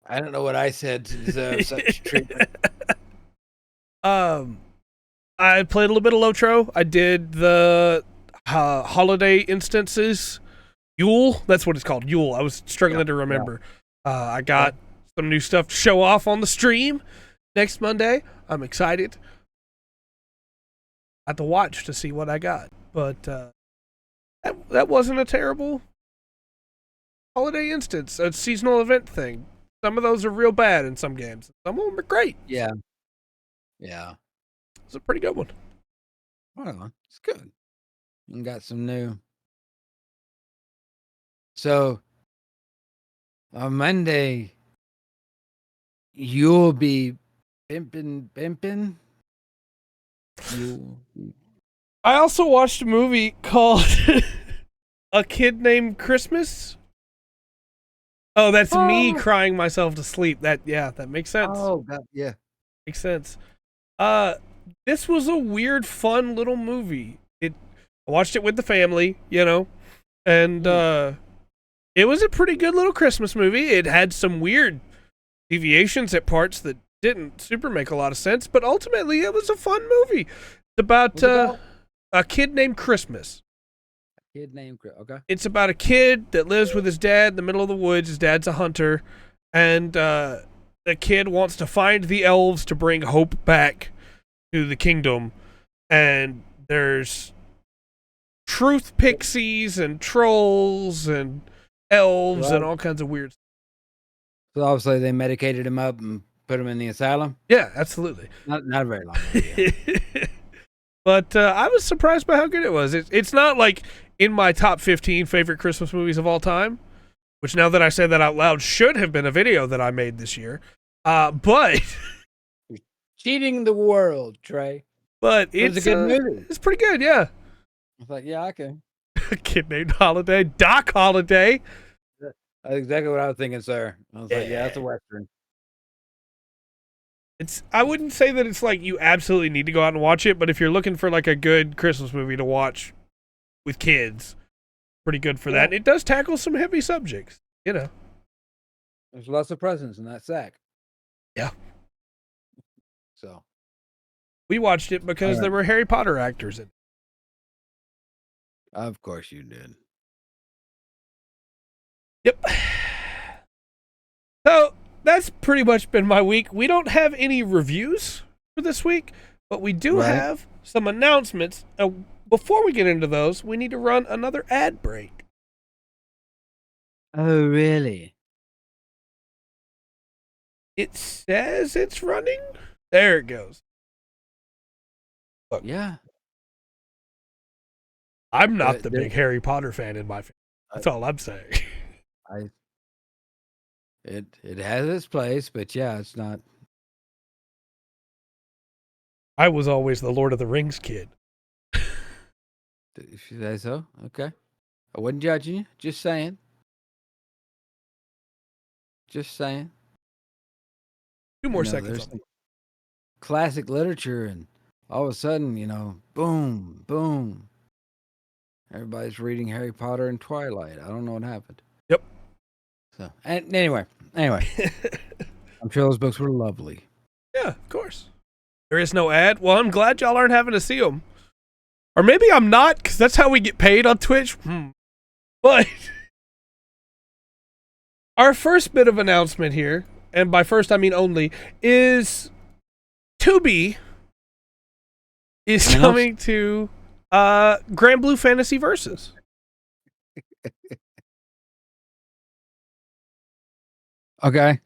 I don't know what I said to deserve such treatment. I played a little bit of Lotro. I did the holiday instances. Yule, that's what it's called. Yule. I was struggling to remember. I got some new stuff to show off on the stream next Monday. I'm excited. I have to watch to see what I got, but that wasn't a terrible holiday instance. A seasonal event thing. Some of those are real bad in some games. Some of them are great. Yeah. It's a pretty good one. Well, it's good. And got some new. So on Monday, you'll be pimping. I also watched a movie called A Kid Named Christmas. Oh, that's me crying myself to sleep. That makes sense. Oh, God, yeah. Makes sense. This was a weird, fun little movie. I watched it with the family, and it was a pretty good little Christmas movie. It had some weird deviations at parts that didn't super make a lot of sense, but ultimately it was a fun movie. It's about a kid named Christmas. Okay. It's about a kid that lives with his dad in the middle of the woods. His dad's a hunter, and the kid wants to find the elves to bring hope back to the kingdom. And there's truth pixies and trolls and elves and all kinds of weird stuff. So obviously they medicated him up and put him in the asylum? Yeah, absolutely. Not very long. Yeah. But I was surprised by how good it was. It's not like in my top 15 favorite Christmas movies of all time, which now that I say that out loud should have been a video that I made this year. But You're cheating the world, Trey. But it was a good movie. It's pretty good, yeah. I was like, yeah, okay. A kid named Holiday, Doc Holiday. That's exactly what I was thinking, sir. I was like, yeah, that's a Western. I wouldn't say that it's like you absolutely need to go out and watch it, but if you're looking for like a good Christmas movie to watch with kids, pretty good for that. And it does tackle some heavy subjects, There's lots of presents in that sack. Yeah. So. We watched it because there were Harry Potter actors in it. Of course you did. Yep. So that's pretty much been my week. We don't have any reviews for this week, but we do have some announcements. Before we get into those, we need to run another ad break. Oh, really? It says it's running. There it goes. Look, yeah. I'm not the big Harry Potter fan in my family. That's all I'm saying. It has its place, but yeah, it's not. I was always the Lord of the Rings kid. If you say so, okay. I wasn't judging you. Just saying. Just saying. 2 more seconds. Classic literature, and all of a sudden, boom, boom. Everybody's reading Harry Potter and Twilight. I don't know what happened. Yep. So, and anyway, I'm sure those books were lovely. Yeah, of course. There is no ad. Well, I'm glad y'all aren't having to see them. Or maybe I'm not, because that's how we get paid on Twitch. But our first bit of announcement here, and by first I mean only, is Tubi is coming to Granblue Fantasy Versus. Okay.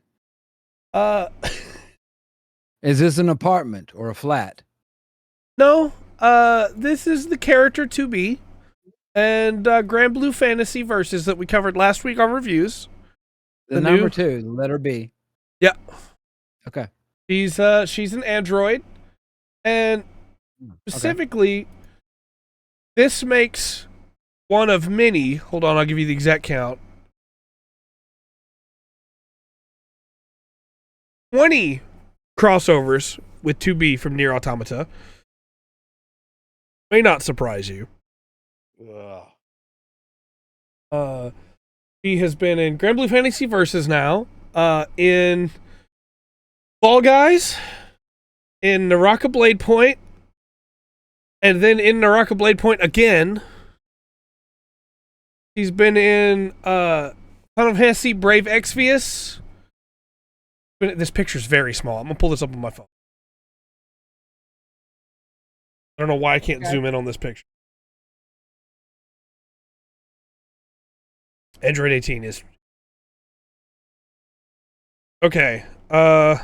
Is this an apartment or a flat? No. This is the character Tubi and Granblue Fantasy Versus that we covered last week on reviews. The number 2, the letter B. Yeah. Okay. She's an android, and specifically, this makes one of many. Hold on, I'll give you the exact count. 20 crossovers with 2B from Nier Automata. May not surprise you. She has been in Granblue Fantasy Versus now, in Fall Guys, in Naraka Blade Point, and then in Naraka Blade Point again. She's been in Final Fantasy Brave Exvius. This picture's very small. I'm going to pull this up on my phone. I don't know why I can't zoom in on this picture. Android 18 is... Okay. Brave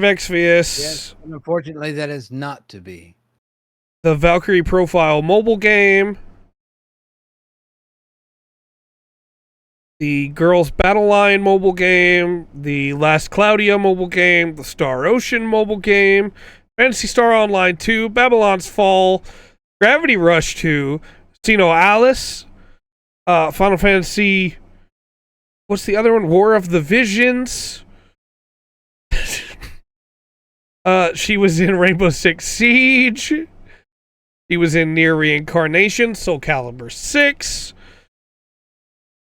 Exvius. Yes, and unfortunately, that is not to be. The Valkyrie Profile mobile game. The Girls Battle Line mobile game. The Last Claudia mobile game. The Star Ocean mobile game. Phantasy Star Online 2. Babylon's Fall. Gravity Rush 2. Sino Alice. Final Fantasy... What's the other one? War of the Visions. She was in Rainbow Six Siege. He was in Nier Reincarnation, Soul Calibur 6.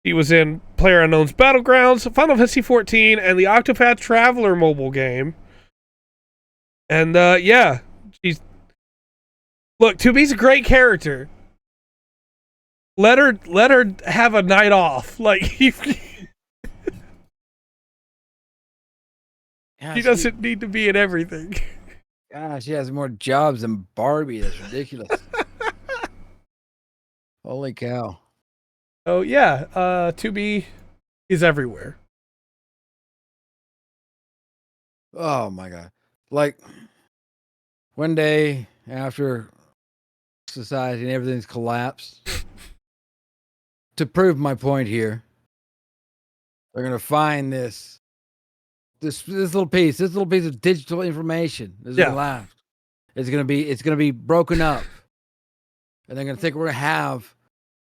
He was in PlayerUnknown's Battlegrounds, Final Fantasy 14, and the Octopath Traveler mobile game. And yeah, she's... Look, 2B's a great character. Let her have a night off. Like she doesn't need to be in everything. Gosh, she has more jobs than Barbie. That's ridiculous. Holy cow. Oh yeah, 2B is everywhere. Oh my god. Like one day after society and everything's collapsed, to prove my point here, they're gonna find this little piece of digital information is left. It's gonna be broken up, and they're gonna think we're gonna have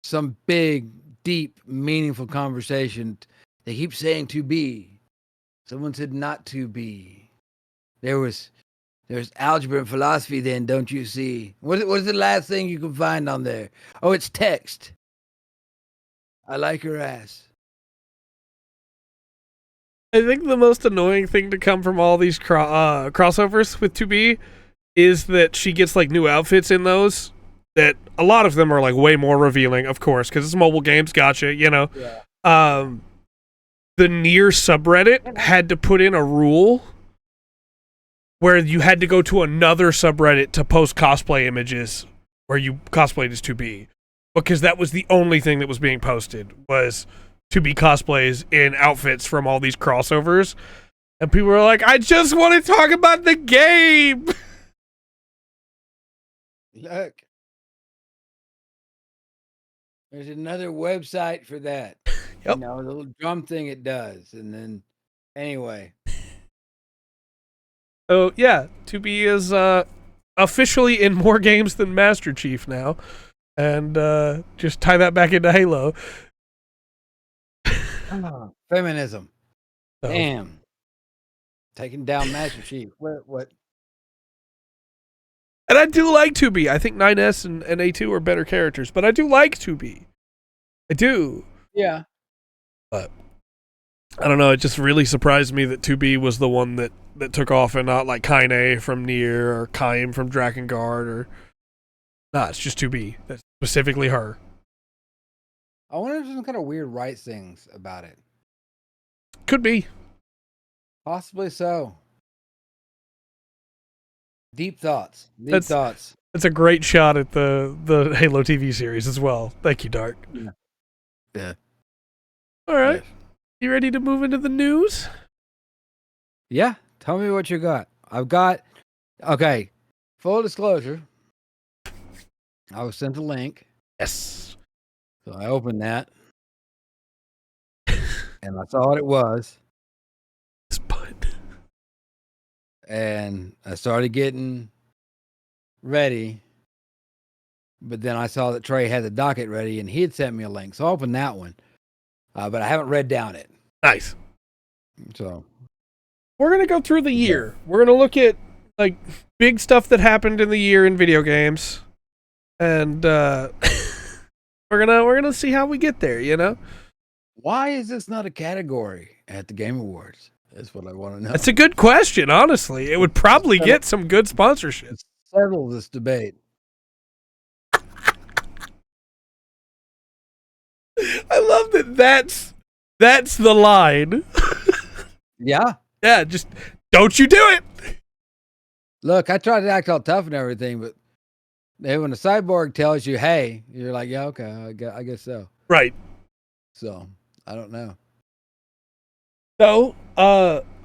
some big, deep, meaningful conversation. They keep saying to be. Someone said not to be. There's algebra and philosophy. Then don't you see? What's the last thing you can find on there? Oh, it's text. I like her ass. I think the most annoying thing to come from all these crossovers with 2B is that she gets like new outfits in those. That a lot of them are like way more revealing, of course, because it's mobile games. Gotcha, you know. Yeah. The Nier subreddit had to put in a rule where you had to go to another subreddit to post cosplay images where you cosplayed as 2B, because that was the only thing that was being posted was 2B cosplays in outfits from all these crossovers, and people were like, "I just want to talk about the game." Look, there's another website for that. Yep. You know, the little drum thing it does, and then anyway. So yeah, 2B is officially in more games than Master Chief now, and just tie that back into Halo. Feminism. So, damn. Taking down Master Chief. What? And I do like 2B. I think 9S and A2 are better characters, but I do like 2B. I do. Yeah. But I don't know. It just really surprised me that 2B was the one that took off, and not like Kaine from Nier or Kaim from Drakengard or... Nah, it's just 2B. That's specifically her. I wonder if there's some kind of weird rights things about it. Could be. Possibly so. Deep thoughts. That's a great shot at the Halo TV series as well. Thank you, Dark. Yeah. All right. Yes. You ready to move into the news? Yeah. Tell me what you got. Okay. Full disclosure. I was sent a link. Yes. So I opened that. And I saw what it was. And I started getting ready. but then I saw that Trey had the docket ready, and he had sent me a link, so I opened that one. But I haven't read down it. Nice. So We're gonna go through the year. We're gonna look at like big stuff that happened in the year in video games, and we're gonna see how we get there. You know, why is this not a category at the Game Awards? That's what I want to know. that's a good question. Honestly, it would probably get some good sponsorship. Let's settle this debate. I love that. That's the line. Yeah. Yeah, just don't you do it. Look, I tried to act all tough and everything, but when the cyborg tells you, "Hey," you're like, "Yeah, okay, I guess so." Right. So I don't know. So,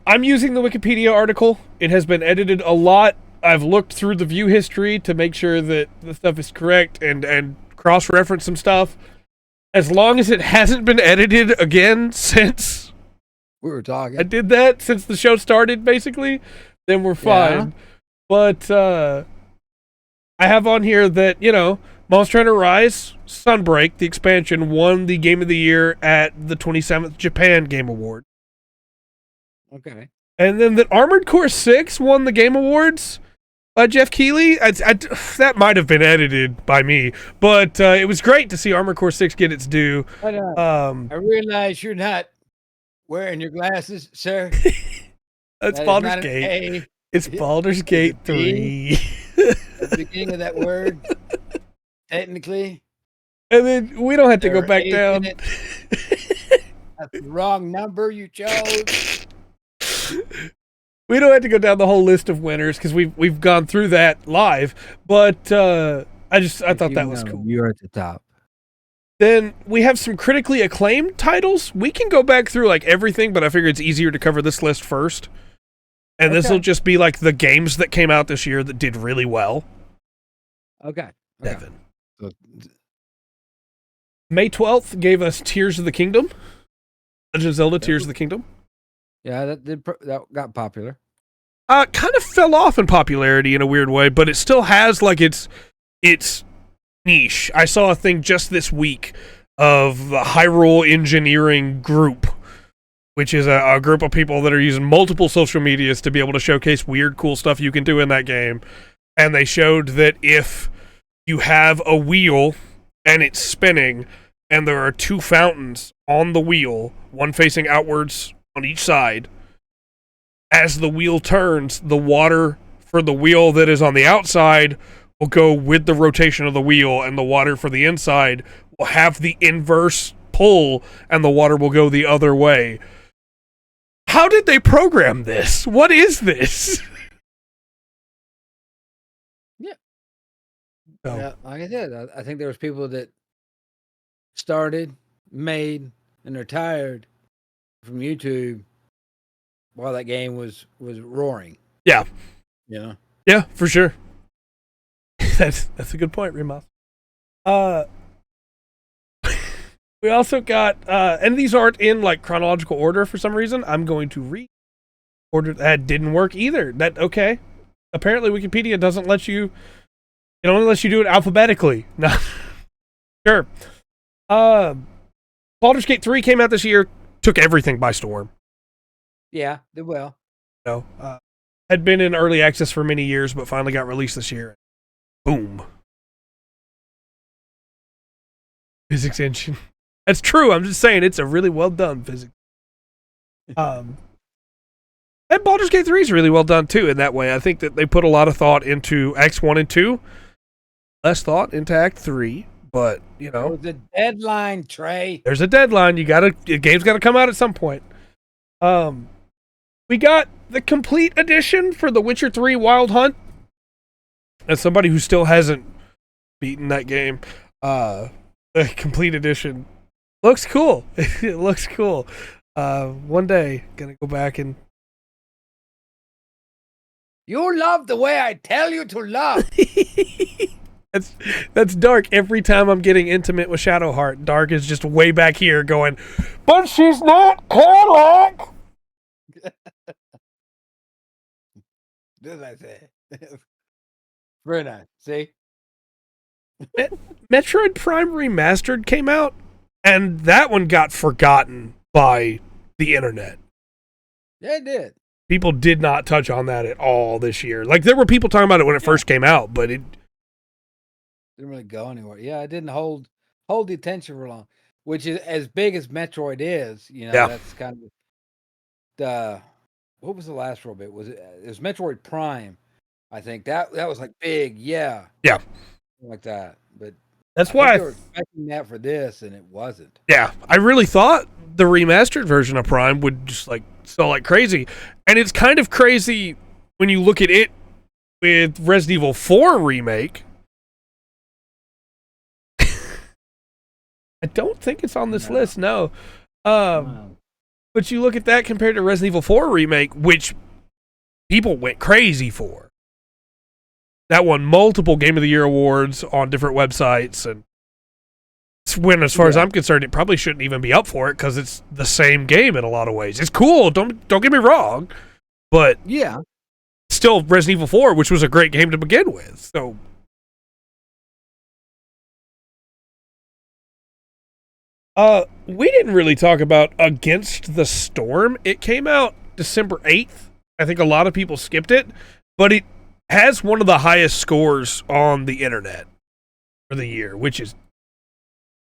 I'm using the Wikipedia article. It has been edited a lot. I've looked through the view history to make sure that the stuff is correct and cross-reference some stuff. As long as it hasn't been edited again since We were talking. I did that, since the show started, basically, then we're fine. Yeah. But I have on here that, Monster Hunter Rise Sunbreak, the expansion, won the Game of the Year at the 27th Japan Game Award. Okay. And then that Armored Core 6 won the Game Awards by Jeff Keighley. That might have been edited by me, but it was great to see Armored Core 6 get its due. But, I realize you're not wearing your glasses, sir. That's That is Baldur's not an Gate. A It's Baldur's Gate a B. 3. at the beginning of that word. Technically, And then we don't have to there go are back A's down. in it. That's the wrong number you chose. We don't have to go down the whole list of winners because we've gone through that live. But I thought that was cool. You're at the top. Then we have some critically acclaimed titles. We can go back through like everything, but I figure it's easier to cover this list first. And this will just be like the games that came out this year that did really well. Okay. Devin. So, May 12th gave us Tears of the Kingdom. Legend of Zelda Tears of the Kingdom. yeah, that got popular. Kind of fell off in popularity in a weird way, but it still has like its niche. I saw a thing just this week of the Hyrule Engineering Group, which is a group of people that are using multiple social medias to be able to showcase weird, cool stuff you can do in that game. And they showed that if you have a wheel and it's spinning and there are two fountains on the wheel, one facing outwards on each side, as the wheel turns, the water for the wheel that is on the outside will go with the rotation of the wheel, and the water for the inside will have the inverse pull, and the water will go the other way. How did they program this? What is this? Yeah. So, Yeah, like I said, I think there was people that started, made, and retired from YouTube while that game was roaring. yeah. You know? Yeah, for sure. That's a good point, Remus. We also got and these aren't in like chronological order for some reason. I'm going to read order that didn't work either. That okay. Apparently Wikipedia doesn't let you, it only lets you do it alphabetically. No. Sure. Baldur's Gate 3 came out this year, took everything by storm. Yeah, they will. Had been in early access for many years, but finally got released this year. Boom. Physics engine. That's true. I'm just saying it's a really well done physics. And Baldur's Gate 3 is really well done too in that way. I think that they put a lot of thought into Acts 1 and 2, less thought into Act 3, but There was a deadline, Trey. there's a deadline. The game's got to come out at some point. We got the complete edition for The Witcher 3 Wild Hunt. As somebody who still hasn't beaten that game, the complete edition looks cool. It looks cool. One day, gonna go back and You love the way I tell you to love. That's Dark. Every time I'm getting intimate with Shadowheart, Dark is just way back here going, but she's not Cadillac. Did I say? Very nice. See? Metroid Prime Remastered came out, and that one got forgotten by the internet. Yeah, it did. People did not touch on that at all this year. Like, there were people talking about it when it first came out, but it Didn't really go anywhere. Yeah, it didn't hold the attention for long. Which is as big as Metroid is. Yeah. That's kind of the. What was the last real bit? It was Metroid Prime? I think that was like big. Yeah. Yeah. Like that, but that's I why think they were expecting that for this, and it wasn't. Yeah, I really thought the remastered version of Prime would just like sell like crazy. And it's kind of crazy when you look at it with Resident Evil 4 remake. I don't think it's on this list, no. Wow. But you look at that compared to Resident Evil 4 remake, which people went crazy for. That won multiple Game of the Year awards on different websites, and when, as far as I'm concerned, it probably shouldn't even be up for it because it's the same game in a lot of ways. It's cool, don't get me wrong, but Yeah. still Resident Evil 4, which was a great game to begin with. So we didn't really talk about Against the Storm. It came out December 8th. I think a lot of people skipped it, but it has one of the highest scores on the internet for the year, which is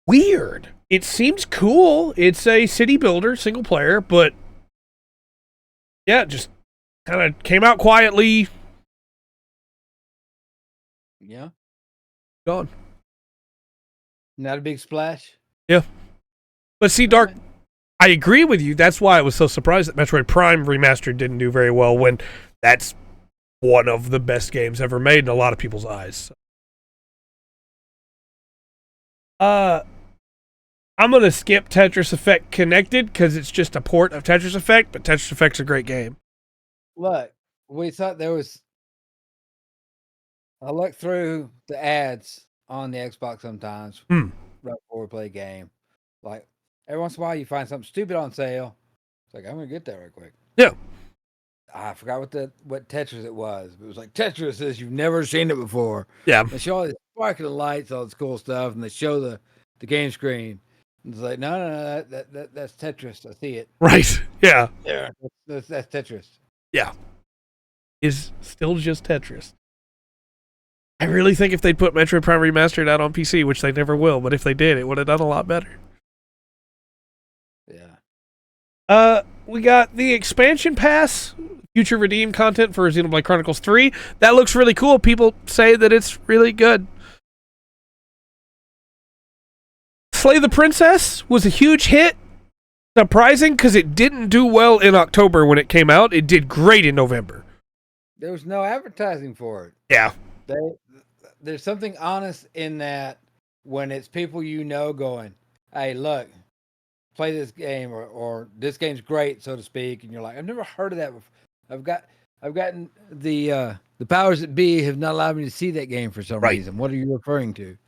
weird. It seems cool. It's a city builder, single player, but yeah, just kind of came out quietly. Yeah. Gone. Not a big splash. Yeah. But see, Dark, I agree with you. That's why I was so surprised that Metroid Prime Remastered didn't do very well when that's one of the best games ever made in a lot of people's eyes. I'm going to skip Tetris Effect Connected because it's just a port of Tetris Effect, but Tetris Effect's a great game. Look, we thought there was. I look through the ads on the Xbox sometimes right before we play a game. Like, every once in a while, you find something stupid on sale. It's like, I'm going to get that right quick. Yeah. I forgot what Tetris it was. It was like Tetris is you've never seen it before. Yeah. They show all these sparkling lights, all this cool stuff, and they show the game screen. And it's like, no, that's Tetris. I see it. Right. Yeah. Yeah, that's Tetris. Yeah. Is still just Tetris. I really think if they'd put Metroid Prime Remastered out on PC, which they never will, but if they did, it would have done a lot better. Yeah. We got the expansion pass, future redeem content for Xenoblade Chronicles 3. That looks really cool. People say that it's really good. Slay the Princess was a huge hit. Surprising because it didn't do well in October when it came out. It did great in November. There was no advertising for it. Yeah. There's something honest in that when it's people going, hey, look, play this game or this game's great, so to speak, and you're like, I've never heard of that before. I've gotten the powers that be have not allowed me to see that game for some reason. What are you referring to?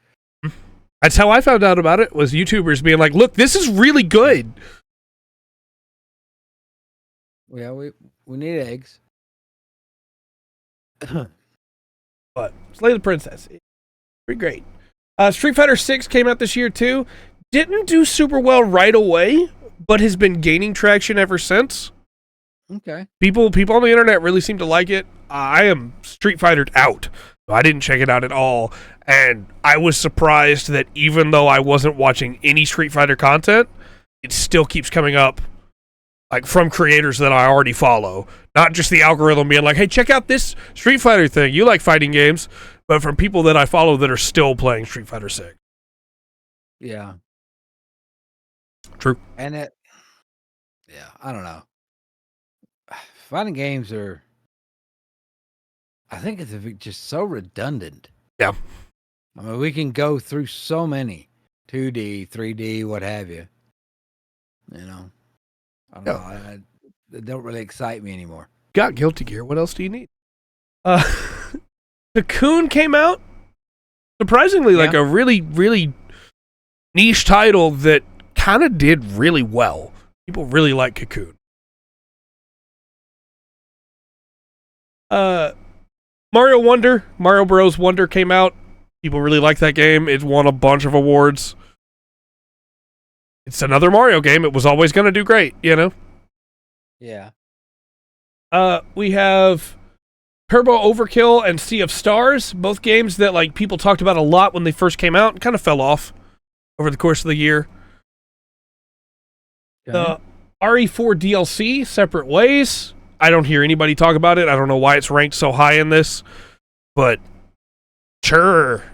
That's how I found out about it, was YouTubers being like, look, this is really good. Yeah, we need eggs. But Slay the Princess, pretty great. Street Fighter 6 came out this year too. Didn't do super well right away, but has been gaining traction ever since. Okay. People on the internet really seem to like it. I am Street Fightered out. I didn't check it out at all, and I was surprised that even though I wasn't watching any Street Fighter content, it still keeps coming up, like from creators that I already follow. Not just the algorithm being like, hey, check out this Street Fighter thing. You like fighting games, but from people that I follow that are still playing Street Fighter 6. Yeah. True. And I don't know. Fighting games are, I think it's just so redundant. Yeah. I mean, we can go through so many 2D, 3D, what have you. You know, I don't know. They don't really excite me anymore. Got Guilty Gear. What else do you need? Cocoon came out. Surprisingly, like a really, really niche title that kind of did really well. People really like Cocoon. Mario Bros. Wonder came out. People really like that game. It won a bunch of awards. It's another Mario game. It was always going to do great, you know? Yeah. We have Turbo Overkill and Sea of Stars, both games that like people talked about a lot when they first came out and kind of fell off over the course of the year. The RE4 DLC, Separate Ways. I don't hear anybody talk about it. I don't know why it's ranked so high in this, but sure.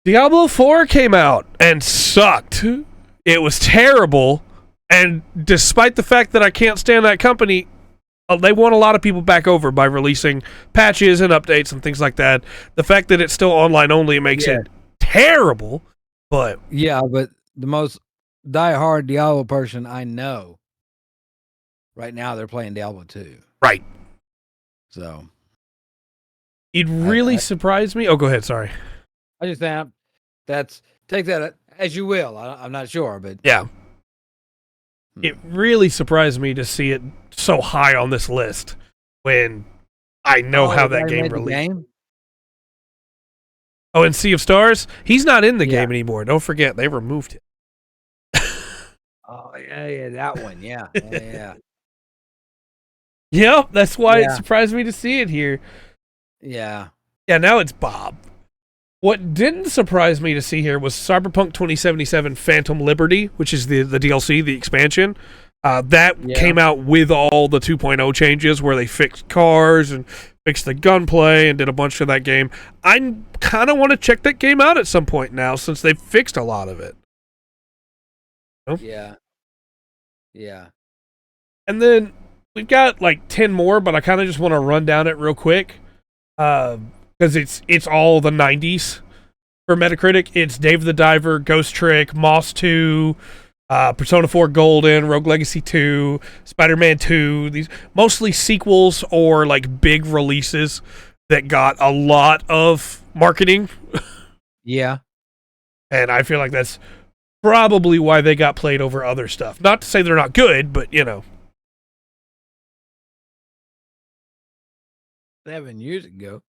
Diablo 4 came out and sucked. It was terrible. And despite the fact that I can't stand that company, they won a lot of people back over by releasing patches and updates and things like that. The fact that it's still online only makes it terrible. But yeah, but the most diehard Diablo person I know right now, they're playing Diablo 2. Right. So it really surprised me. Oh, go ahead. Sorry. I just think take that as you will. I'm not sure, but yeah. It really surprised me to see it so high on this list when I know how that game released. Oh, and Sea of Stars? He's not in the game anymore. Don't forget, they removed him. Oh, yeah, that one. Yeah. Yeah. Yep, that's why it surprised me to see it here. Yeah. Yeah, now it's Bob. What didn't surprise me to see here was Cyberpunk 2077 Phantom Liberty, which is the DLC, the expansion. That came out with all the 2.0 changes where they fixed cars and fixed the gunplay and did a bunch of that game. I kind of want to check that game out at some point now since they've fixed a lot of it. Oh. Yeah. Yeah. And then we've got like 10 more, but I kind of just want to run down it real quick. Because it's all the 90s for Metacritic. It's Dave the Diver, Ghost Trick, Moss 2, Persona 4 Golden, Rogue Legacy 2, Spider-Man 2. These mostly sequels or like big releases that got a lot of marketing. Yeah. And I feel like that's probably why they got played over other stuff. Not to say they're not good, but you know. 7 years ago.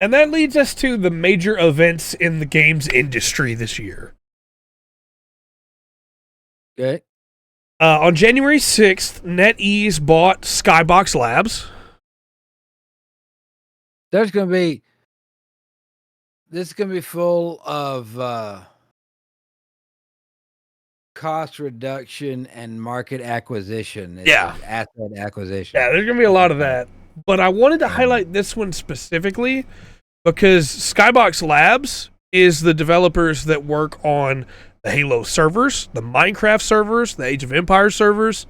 And that leads us to the major events in the games industry this year. Okay. On January 6th, NetEase bought Skybox Labs. This is going to be full of cost reduction and market acquisition. Asset acquisition. Yeah, there's going to be a lot of that. But I wanted to highlight this one specifically because Skybox Labs is the developers that work on the Halo servers, the Minecraft servers, the Age of Empires servers.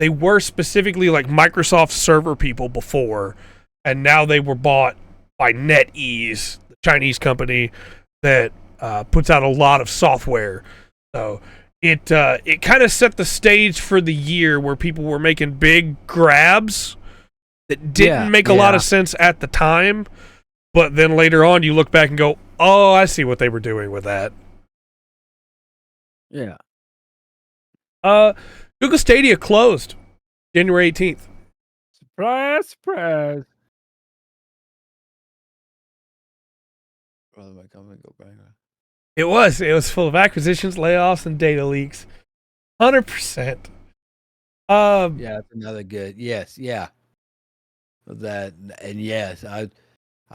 They were specifically like Microsoft server people before, and now they were bought by NetEase, the Chinese company that puts out a lot of software. So it kind of set the stage for the year where people were making big grabs that didn't make a lot of sense at the time, but then later on you look back and go, oh, I see what they were doing with that. Yeah. Google Stadia closed January 18th. Surprise, surprise. It was full of acquisitions, layoffs, and data leaks. 100%. Yeah, that's another good. Yes, yeah. That and yes, I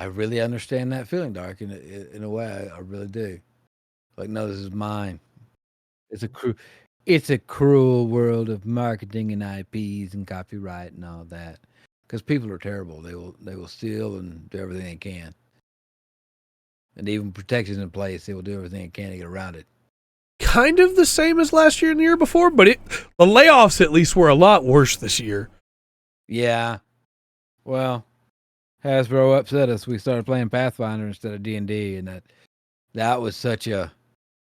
really understand that feeling, Dark. In a way, I really do. Like, no, this is mine. It's a cruel world of marketing and IPs and copyright and all that. Because people are terrible. They will steal and do everything they can. And even protections in place, they will do everything they can to get around it. Kind of the same as last year and the year before, but the layoffs at least were a lot worse this year. Yeah. Well, Hasbro upset us. We started playing Pathfinder instead of D&D, and that was such an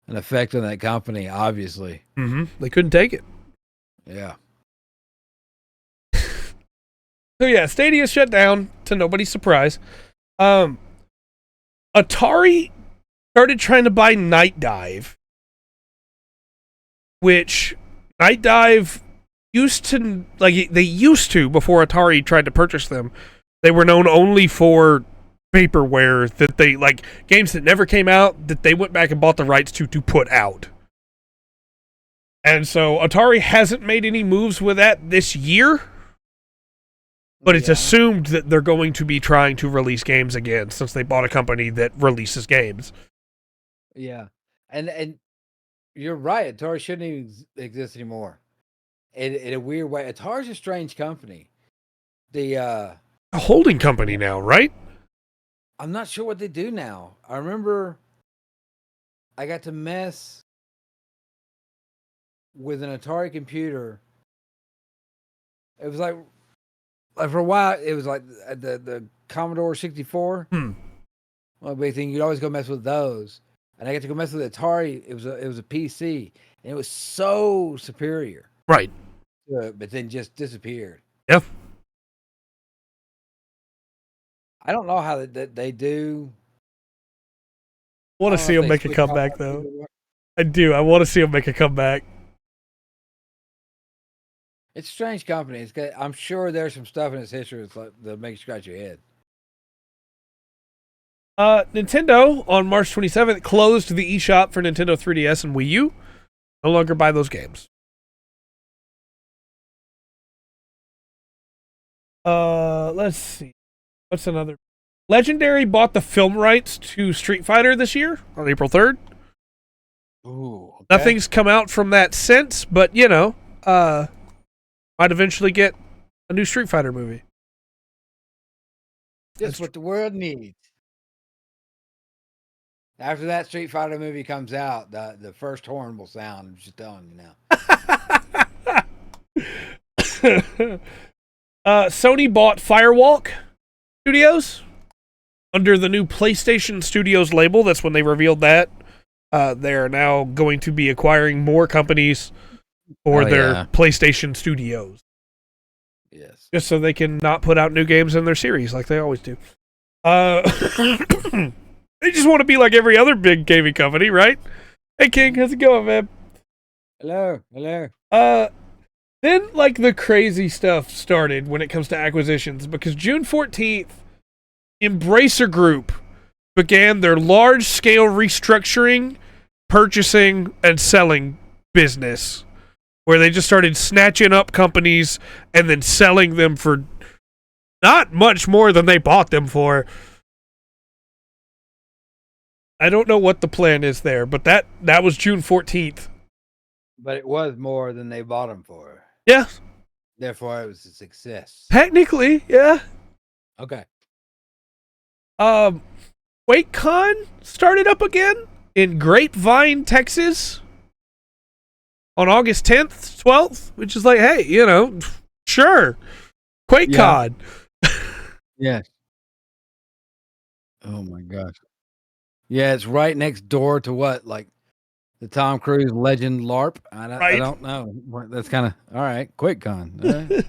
effect on that company, obviously. Mm-hmm. They couldn't take it. Yeah. So yeah, Stadia shut down to nobody's surprise. Atari started trying to buy Night Dive, which Night Dive used to, before Atari tried to purchase them, They were known only for vaporware that they like games that never came out that they went back and bought the rights to put out. And so Atari hasn't made any moves with that this year, but it's assumed that they're going to be trying to release games again since they bought a company that releases games. Yeah, and you're right. Atari shouldn't even exist anymore. In a weird way, Atari's a strange company. A holding company now, right? I'm not sure what they do now. I remember I got to mess with an Atari computer. It was like for a while, it was like the Commodore 64. Well, big thing, you'd always go mess with those. And I got to go mess with Atari. It was a PC, and it was so superior. Right. But then just disappeared. Yep. I don't know how that they do. I want to see him make a comeback, though. I do. I want to see him make a comeback. It's a strange company. I'm sure there's some stuff in its history that makes you scratch your head. Nintendo, on March 27th, closed the eShop for Nintendo 3DS and Wii U. No longer buy those games. Let's see. What's another? Legendary bought the film rights to Street Fighter this year on April 3rd. Ooh. Okay. Nothing's come out from that since, but, you know, might eventually get a new Street Fighter movie. That's what the world needs. After that Street Fighter movie comes out, the first horn will sound. I'm just telling you now. Sony bought Firewalk Studios under the new PlayStation Studios label. That's when they revealed that. They're now going to be acquiring more companies for their PlayStation Studios. Yes. Just so they can not put out new games in their series like they always do. They just want to be like every other big gaming company, right? Hey, King, how's it going, man? Hello. Then, like, the crazy stuff started when it comes to acquisitions, because June 14th, Embracer Group began their large-scale restructuring, purchasing, and selling business, where they just started snatching up companies and then selling them for not much more than they bought them for. I don't know what the plan is there, but that was June 14th. But it was more than they bought them for. Yeah. Therefore, it was a success. Technically, yeah. Okay. QuakeCon started up again in Grapevine, Texas on August 10th, 12th, which is like, hey, you know, sure. QuakeCon. Yeah. Oh, my gosh. Yeah, it's right next door to what? Like the Tom Cruise Legend LARP? I don't know. That's kind of, all right, QuakeCon.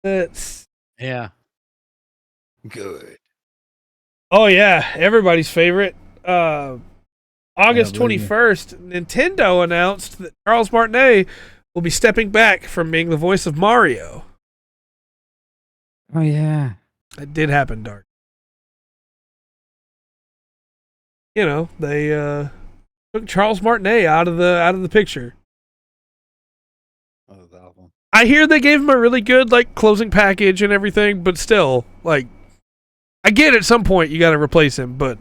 It's Yeah. Good. Oh, yeah. Everybody's favorite. August believe me. 21st, Nintendo announced that Charles Martinet will be stepping back from being the voice of Mario. Oh, yeah. That did happen, Dark. You know, they took Charles Martinet out of the picture. Oh, that's awful. I hear they gave him a really good like closing package and everything, but still, like, I get at some point you got to replace him, but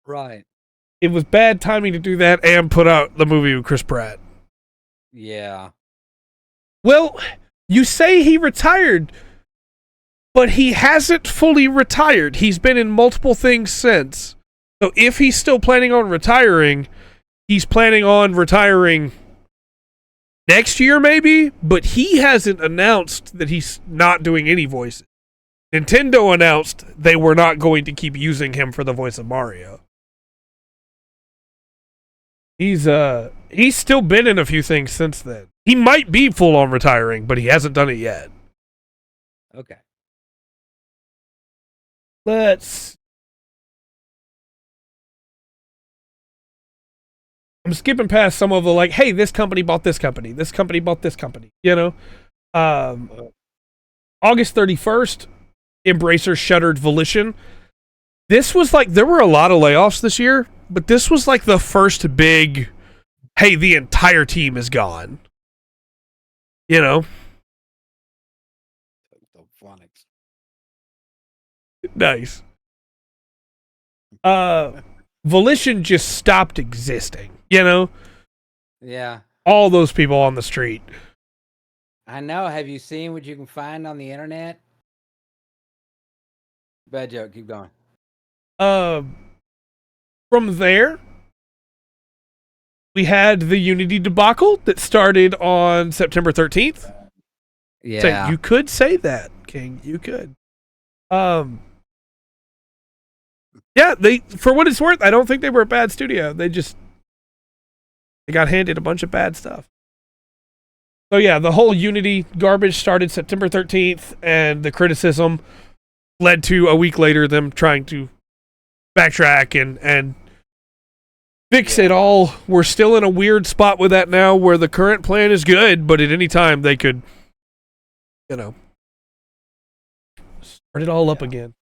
Right. it was bad timing to do that and put out the movie with Chris Pratt. Yeah. Well, you say he retired, but he hasn't fully retired. He's been in multiple things since. So if he's still planning on retiring, he's planning on retiring next year maybe, but he hasn't announced that he's not doing any voices. Nintendo announced they were not going to keep using him for the voice of Mario. He's still been in a few things since then. He might be full on retiring, but he hasn't done it yet. Okay. I'm skipping past some of the like, hey, this company bought this company. This company bought this company. You know? August 31st, Embracer shuttered Volition. This was like, there were a lot of layoffs this year, but this was like the first big, hey, the entire team is gone. You know? Nice. Volition just stopped existing, you know? Yeah. All those people on the street. I know. Have you seen what you can find on the internet? Bad joke. Keep going. From there, we had the Unity debacle that started on September 13th. Yeah. So you could say that, King. You could. Yeah, they, for what it's worth, I don't think they were a bad studio. They got handed a bunch of bad stuff. So yeah, the whole Unity garbage started September 13th, and the criticism led to a week later them trying to backtrack and fix it all. We're still in a weird spot with that now where the current plan is good, but at any time they could, you know, start it all up again.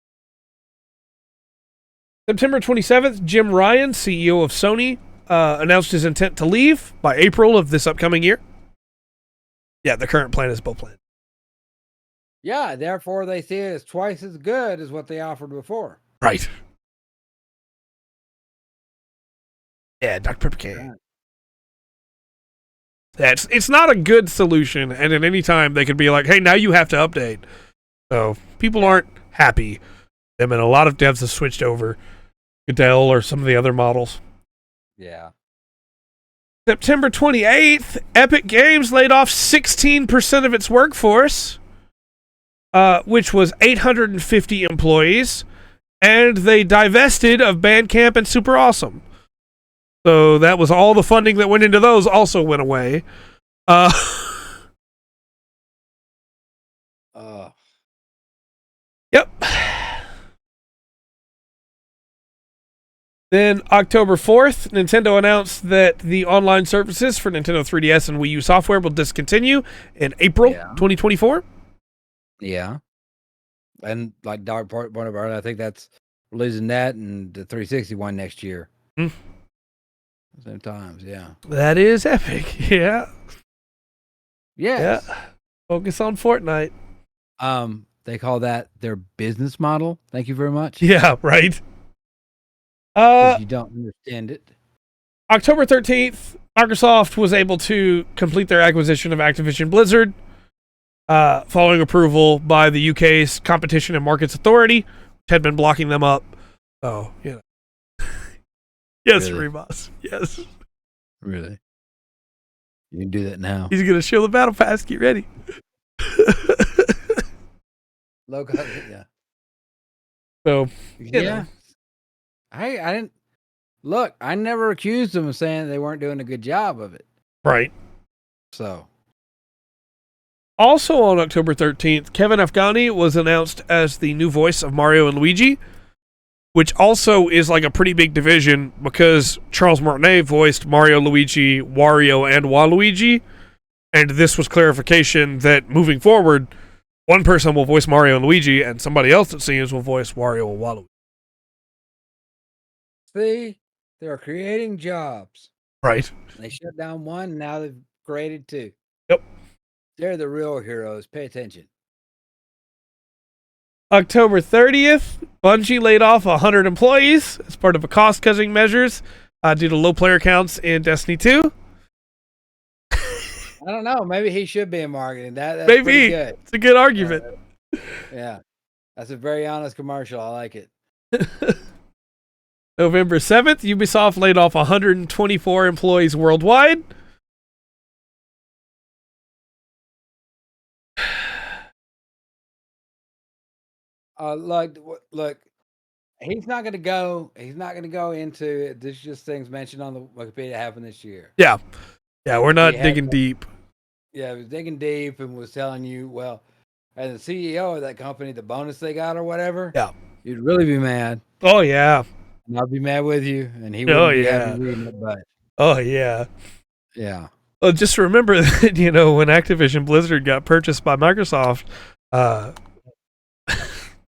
September 27th, Jim Ryan, CEO of Sony, announced his intent to leave by April of this upcoming year. Yeah, the current plan is both planned. Yeah, therefore they see it as twice as good as what they offered before. Right. Yeah, Dr. Pepper K. Yeah, it's not a good solution, and at any time they could be like, hey, now you have to update. So people aren't happy. I mean, a lot of devs have switched over to Dell or some of the other models. Yeah. September 28th, Epic Games laid off 16% of its workforce, which was 850 employees, and they divested of Bandcamp and Super Awesome. So that was all the funding that went into those also went away. Yep. Then October 4th, Nintendo announced that the online services for Nintendo 3DS and Wii U software will discontinue in April 2024. Yeah. And like Dog Point about it, I think that's losing that and the 360 one next year. Same times, yeah. That is epic. Yeah. Yes. Yeah. Focus on Fortnite. They call that their business model. Thank you very much. Yeah, right. You don't understand it. October 13th, Microsoft was able to complete their acquisition of Activision Blizzard, following approval by the UK's Competition and Markets Authority, which had been blocking them up. So, you know. Yes, Really? Reboss. Yes. Really? You can do that now. He's going to show the battle pass. Get ready. Logo, yeah. So, yeah. I didn't look. I never accused them of saying they weren't doing a good job of it. Right. So, also on October 13th, Kevin Afghani was announced as the new voice of Mario and Luigi, which also is like a pretty big division because Charles Martinet voiced Mario, Luigi, Wario, and Waluigi, and this was clarification that moving forward, one person will voice Mario and Luigi, and somebody else, it seems, will voice Wario and Waluigi. see, they're creating jobs. Right. They shut down one, now they've created two. Yep. They're the real heroes. Pay attention. October 30th, Bungie laid off 100 employees as part of a cost-cutting measures due to low player counts in Destiny 2. I don't know. Maybe he should be in marketing. That's Maybe. pretty good. It's a good argument. Yeah. That's a very honest commercial. I like it. November 7th, Ubisoft laid off 124 employees worldwide. Look. He's not going to go. He's not going to go into it. This is just things mentioned on the Wikipedia happened this year. Yeah, we're not digging deep. Yeah, he was digging deep and was telling you, well, as the CEO of that company, the bonus they got or whatever. Yeah, you'd really be mad. Oh yeah, and I'd be mad with you, and he would be happy reading it. But oh yeah. Yeah. Well, just remember that when Activision Blizzard got purchased by Microsoft, Uh,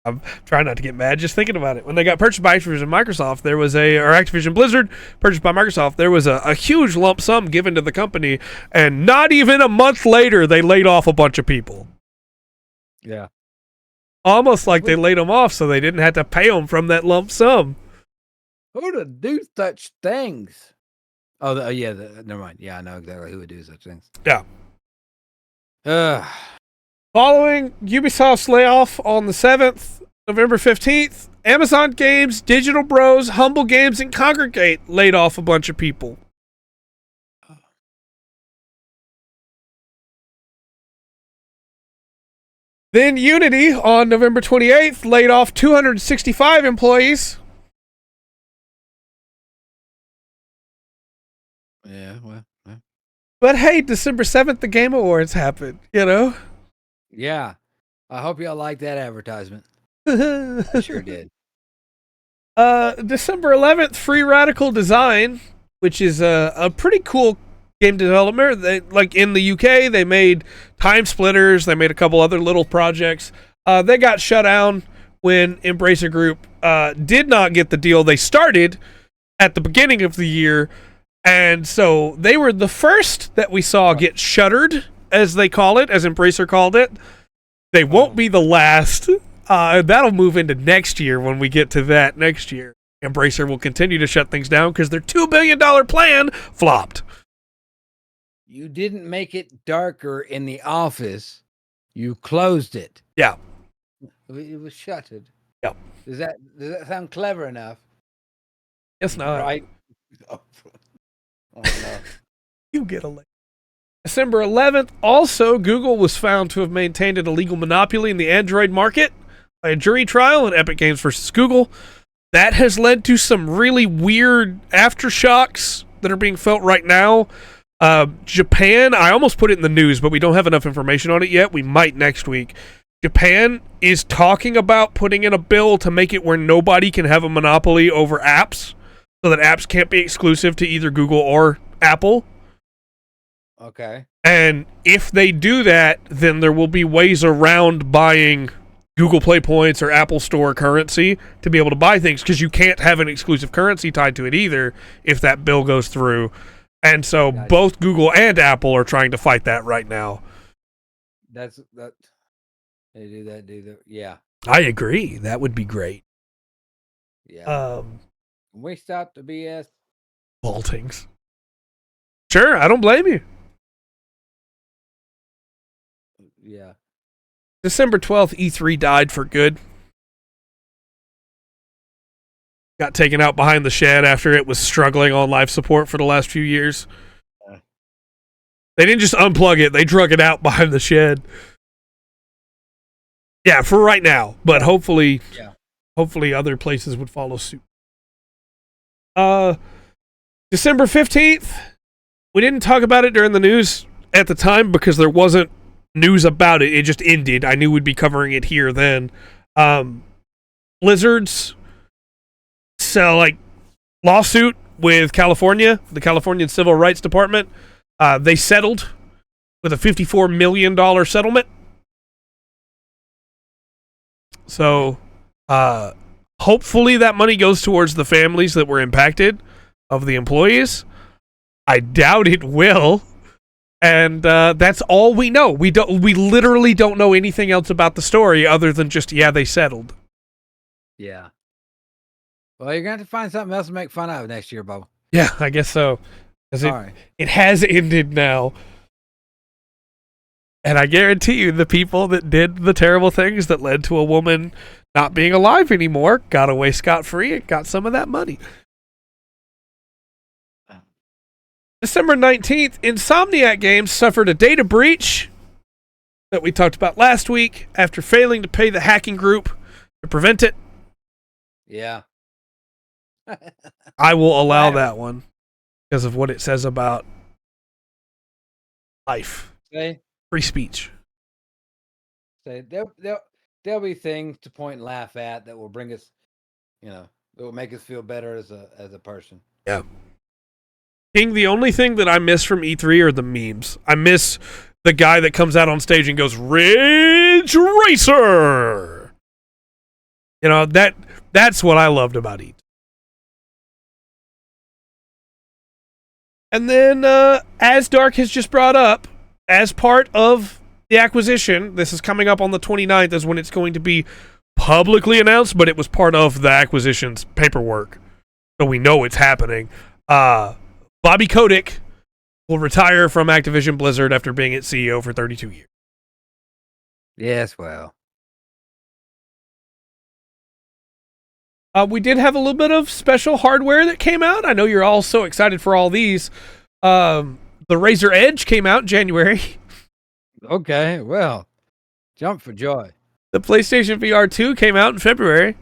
I'm trying not to get mad just thinking about it. When they got purchased by Activision Microsoft, or Activision Blizzard purchased by Microsoft, there was a huge lump sum given to the company, and not even a month later, they laid off a bunch of people. Yeah. Almost like they laid them off so they didn't have to pay them from that lump sum. Who would do such things? Oh, yeah. Never mind. Yeah, I know exactly who would do such things. Yeah. Uh, Following Ubisoft's layoff on the 7th, November 15th, Amazon Games, Digital Bros, Humble Games, and Congregate laid off a bunch of people. Then Unity, on November 28th, laid off 265 employees. yeah, well. But hey, December 7th, the Game Awards happened, you know? Yeah. I hope y'all like that advertisement. I sure did. December 11th, Free Radical Design, which is a pretty cool game developer. They, like in the UK, they made Time Splitters. They made a couple other little projects. They got shut down when Embracer Group did not get the deal they started at the beginning of the year. And so they were the first that we saw get shuttered, as they call it, as Embracer called it. They won't be the last. That'll move into next year when we get to that next year. Embracer will continue to shut things down because their $2 billion plan flopped. You didn't make it darker in the office. You closed it. Yeah. It was shuttered. Yep. Does that sound clever enough? It's not. Right? Oh, no. You get a link. December 11th, also, Google was found to have maintained an illegal monopoly in the Android market by a jury trial in Epic Games versus Google. That has led to some really weird aftershocks that are being felt right now. Japan, I almost put it in the news, but we don't have enough information on it yet. We might next week. Japan is talking about putting in a bill to make it where nobody can have a monopoly over apps, so that apps can't be exclusive to either Google or Apple. Okay. And if they do that, then there will be ways around buying Google Play points or Apple Store currency to be able to buy things, because you can't have an exclusive currency tied to it either if that bill goes through. And so both Google and Apple are trying to fight that right now. That. They do that. Yeah. I agree. That would be great. Yeah. We stop the BS. Vaultings. Sure, I don't blame you. Yeah. December 12th, E3 died for good. Got taken out behind the shed after it was struggling on life support for the last few years. They didn't just unplug it, they drug it out behind the shed. Yeah, for right now, but hopefully other places would follow suit. December 15th, we didn't talk about it during the news at the time because there wasn't news about it. It just ended. I knew we'd be covering it here then. Blizzard's lawsuit with California, the Californian Civil Rights Department, they settled with a $54 million settlement. So, hopefully that money goes towards the families that were impacted of the employees. I doubt it will. And that's all we know. We literally don't know anything else about the story other than just, they settled. Yeah. Well, you're going to have to find something else to make fun of next year, Bubba. Yeah, I guess so. It has ended now. And I guarantee you the people that did the terrible things that led to a woman not being alive anymore got away scot-free and got some of that money. December 19th, Insomniac Games suffered a data breach that we talked about last week after failing to pay the hacking group to prevent it. Yeah. I will allow that one because of what it says about life. Free speech. There'll be things to point and laugh at that will bring us, that will make us feel better as a person. Yeah. King, the only thing that I miss from E3 are the memes. I miss the guy that comes out on stage and goes, Ridge Racer. You know, that's what I loved about E3. And then, as Dark has just brought up, as part of the acquisition, this is coming up on the 29th is when it's going to be publicly announced, but it was part of the acquisition's paperwork. So we know it's happening. Bobby Kotick will retire from Activision Blizzard after being its CEO for 32 years. Yes, well. We did have a little bit of special hardware that came out. I know you're all so excited for all these. The Razer Edge came out in January. Okay, well, jump for joy. The PlayStation VR 2 came out in February.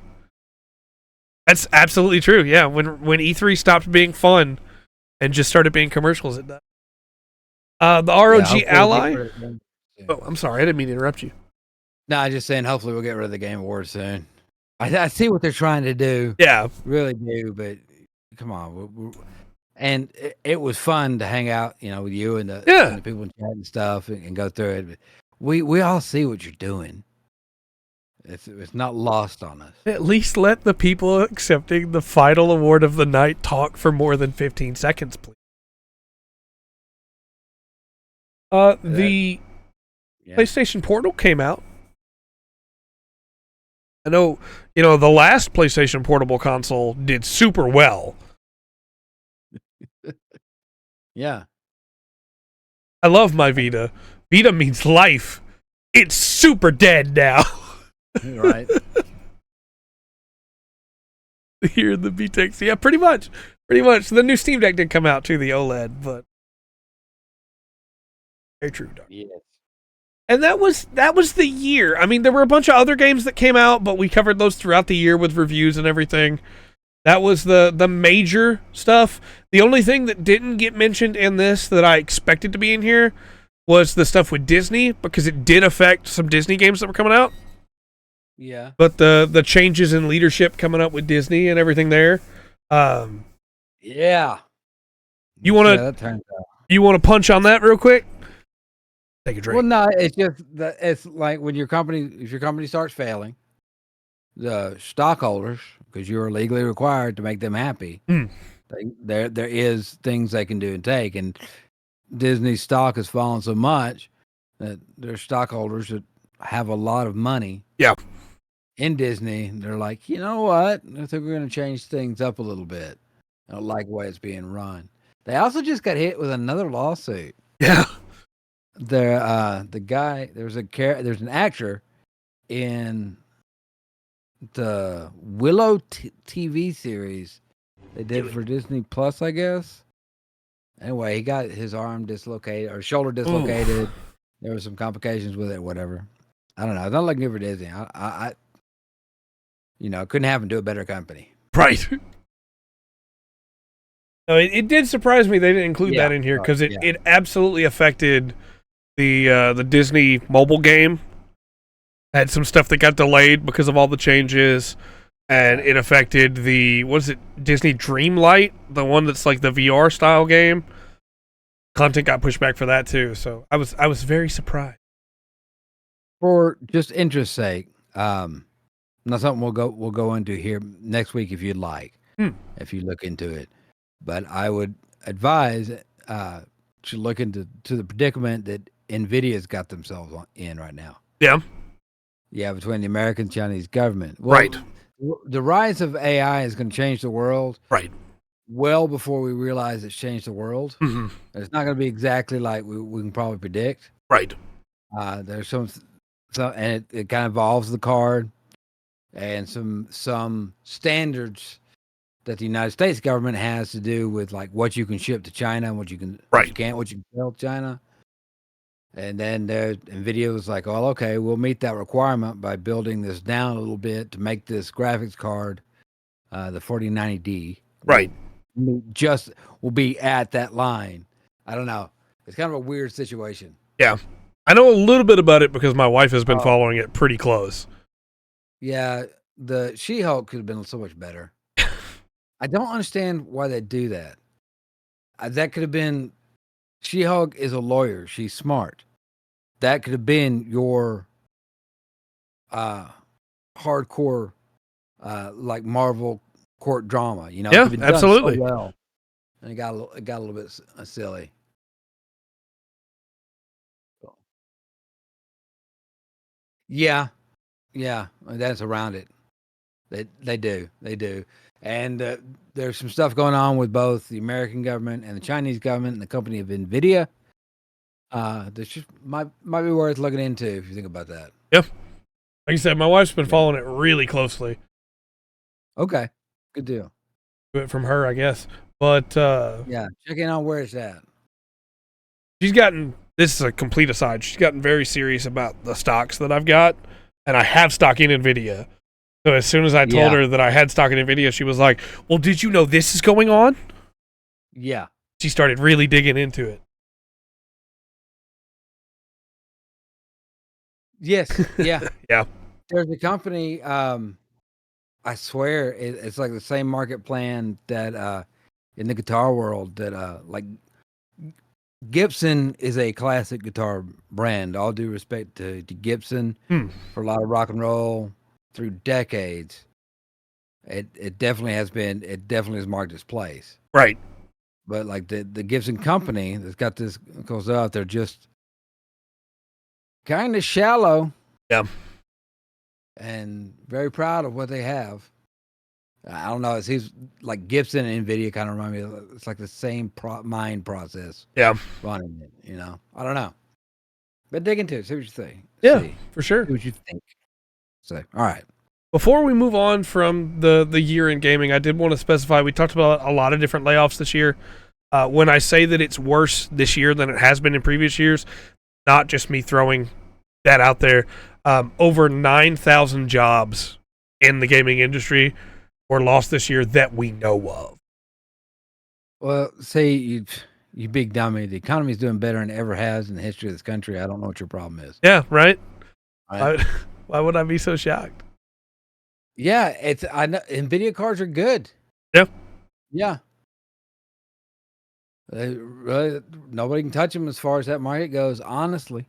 That's absolutely true. Yeah, when E3 stopped being fun and just started being commercials, it does. The ROG Ally. Oh, I'm sorry, I didn't mean to interrupt you. No, I'm just saying. Hopefully, we'll get rid of the Game Awards soon. I see what they're trying to do. Yeah, Really do, but come on. And it was fun to hang out, with you and the people in chat and stuff and go through it. But we all see what you're doing. It's not lost on us. at least let the people accepting the final award of the night talk for more than 15 seconds, please. The PlayStation Portal came out. I know, the last PlayStation Portable console did super well. Yeah. I love my Vita. Vita means life. It's super dead now. Right. Here in the VTEX. Yeah, pretty much. The new Steam Deck did come out too, the OLED, but very true, Dark. Yes. And that was the year. I mean, there were a bunch of other games that came out, but we covered those throughout the year with reviews and everything. That was the major stuff. The only thing that didn't get mentioned in this that I expected to be in here was the stuff with Disney, because it did affect some Disney games that were coming out. Yeah. But the changes in leadership coming up with Disney and everything there. Yeah. You want that turns out. to punch on that real quick? Take a drink. Well, no, it's just that it's like when if your company starts failing, the stockholders, because you're legally required to make them happy, there is things they can do and take. And Disney's stock has fallen so much that their stockholders that have a lot of money. Yeah. In Disney, they're like, you know what? I think we're going to change things up a little bit. I don't like the way it's being run. They also just got hit with another lawsuit. Yeah. The guy, there's an actor in the Willow TV series they did for Disney Plus, I guess. Anyway, he got his arm dislocated or shoulder dislocated. Ooh. There were some complications with it, whatever. I don't know. It's not looking good for Disney. I couldn't happen to a better company. Right. No, it did surprise me they didn't include that in here, because it absolutely affected the Disney mobile game. Had some stuff that got delayed because of all the changes, and it affected Disney Dreamlight, the one that's like the VR style game. Content got pushed back for that too, so I was very surprised. For just interest's sake, not something we'll go into here next week if you'd like, if you look into it. But I would advise to look into the predicament that NVIDIA's got themselves in right now. Yeah. Yeah, between the American and Chinese government. Well, right. The rise of AI is going to change the world. Right. Well before we realize it's changed the world. Mm-hmm. It's not going to be exactly like we can probably predict. Right. There's some and it kind of involves the card and some standards that the United States government has to do with like what you can ship to China and what you can, what you can't, what you can sell to China. And then NVIDIA was like, well, okay, we'll meet that requirement by building this down a little bit to make this graphics card, the 4090D. Right. Just will be at that line. I don't know. It's kind of a weird situation. Yeah. I know a little bit about it because my wife has been following it pretty close. Yeah. The She-Hulk could have been so much better. I don't understand why they do that. That could have been... She-Hulk is a lawyer. She's smart. that could have been your hardcore like Marvel court drama. You know, it Yeah, could have been done absolutely. so well, and it got a little bit silly. Yeah, yeah, that's around it. They do, and there's some stuff going on with both the American government and the Chinese government and the company of Nvidia. That just might be worth looking into if you think about that. Yeah. Like I said, my wife's been following it really closely. Okay, good deal. From her, I guess. But Yeah, check in on where it's at. she's gotten, this is a complete aside, she's gotten very serious about the stocks that I've got, and I have stock in NVIDIA. So as soon as I told her that I had stock in NVIDIA, she was like, well, did you know this is going on? Yeah. She started really digging into it. Yes. Yeah. Yeah. There's a company. I swear it's like the same market plan that in the guitar world that like Gibson is a classic guitar brand. All due respect to Gibson for a lot of rock and roll through decades. It definitely has been. It definitely has marked its place. Right. But like the Gibson company that's got this goes out, they're just kind of shallow. Yeah. And very proud of what they have. I don't know. It seems like Gibson and NVIDIA kind of remind me of, it's like the same mind process. Yeah. Running it, you know? I don't know. But dig into it. See what you think. Yeah, for sure. See what you think. So, all right. Before we move on from the year in gaming, I did want to specify, we talked about a lot of different layoffs this year. When I say that it's worse this year than it has been in previous years, not just me throwing that out there. Over 9,000 jobs in the gaming industry were lost this year that we know of. Well, say you big dummy. The economy's doing better than it ever has in the history of this country. I don't know what your problem is. Yeah, right? Right. Why would I be so shocked? Yeah, I know NVIDIA cards are good. Yeah. Yeah. Really, nobody can touch them as far as that market goes, honestly.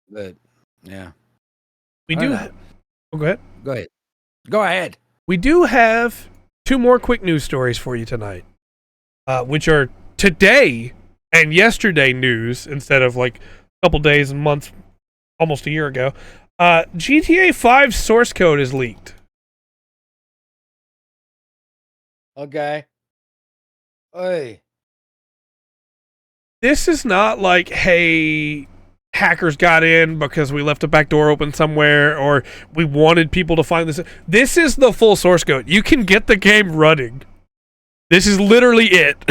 But yeah, We do. Go ahead. Go ahead. Go ahead. We do have two more quick news stories for you tonight, which are today and yesterday news instead of like a couple days and months, almost a year ago. GTA 5 source code is leaked. Okay. Hey. This is not like, hey, hackers got in because we left a back door open somewhere or we wanted people to find this. This is the full source code. You can get the game running. This is literally it.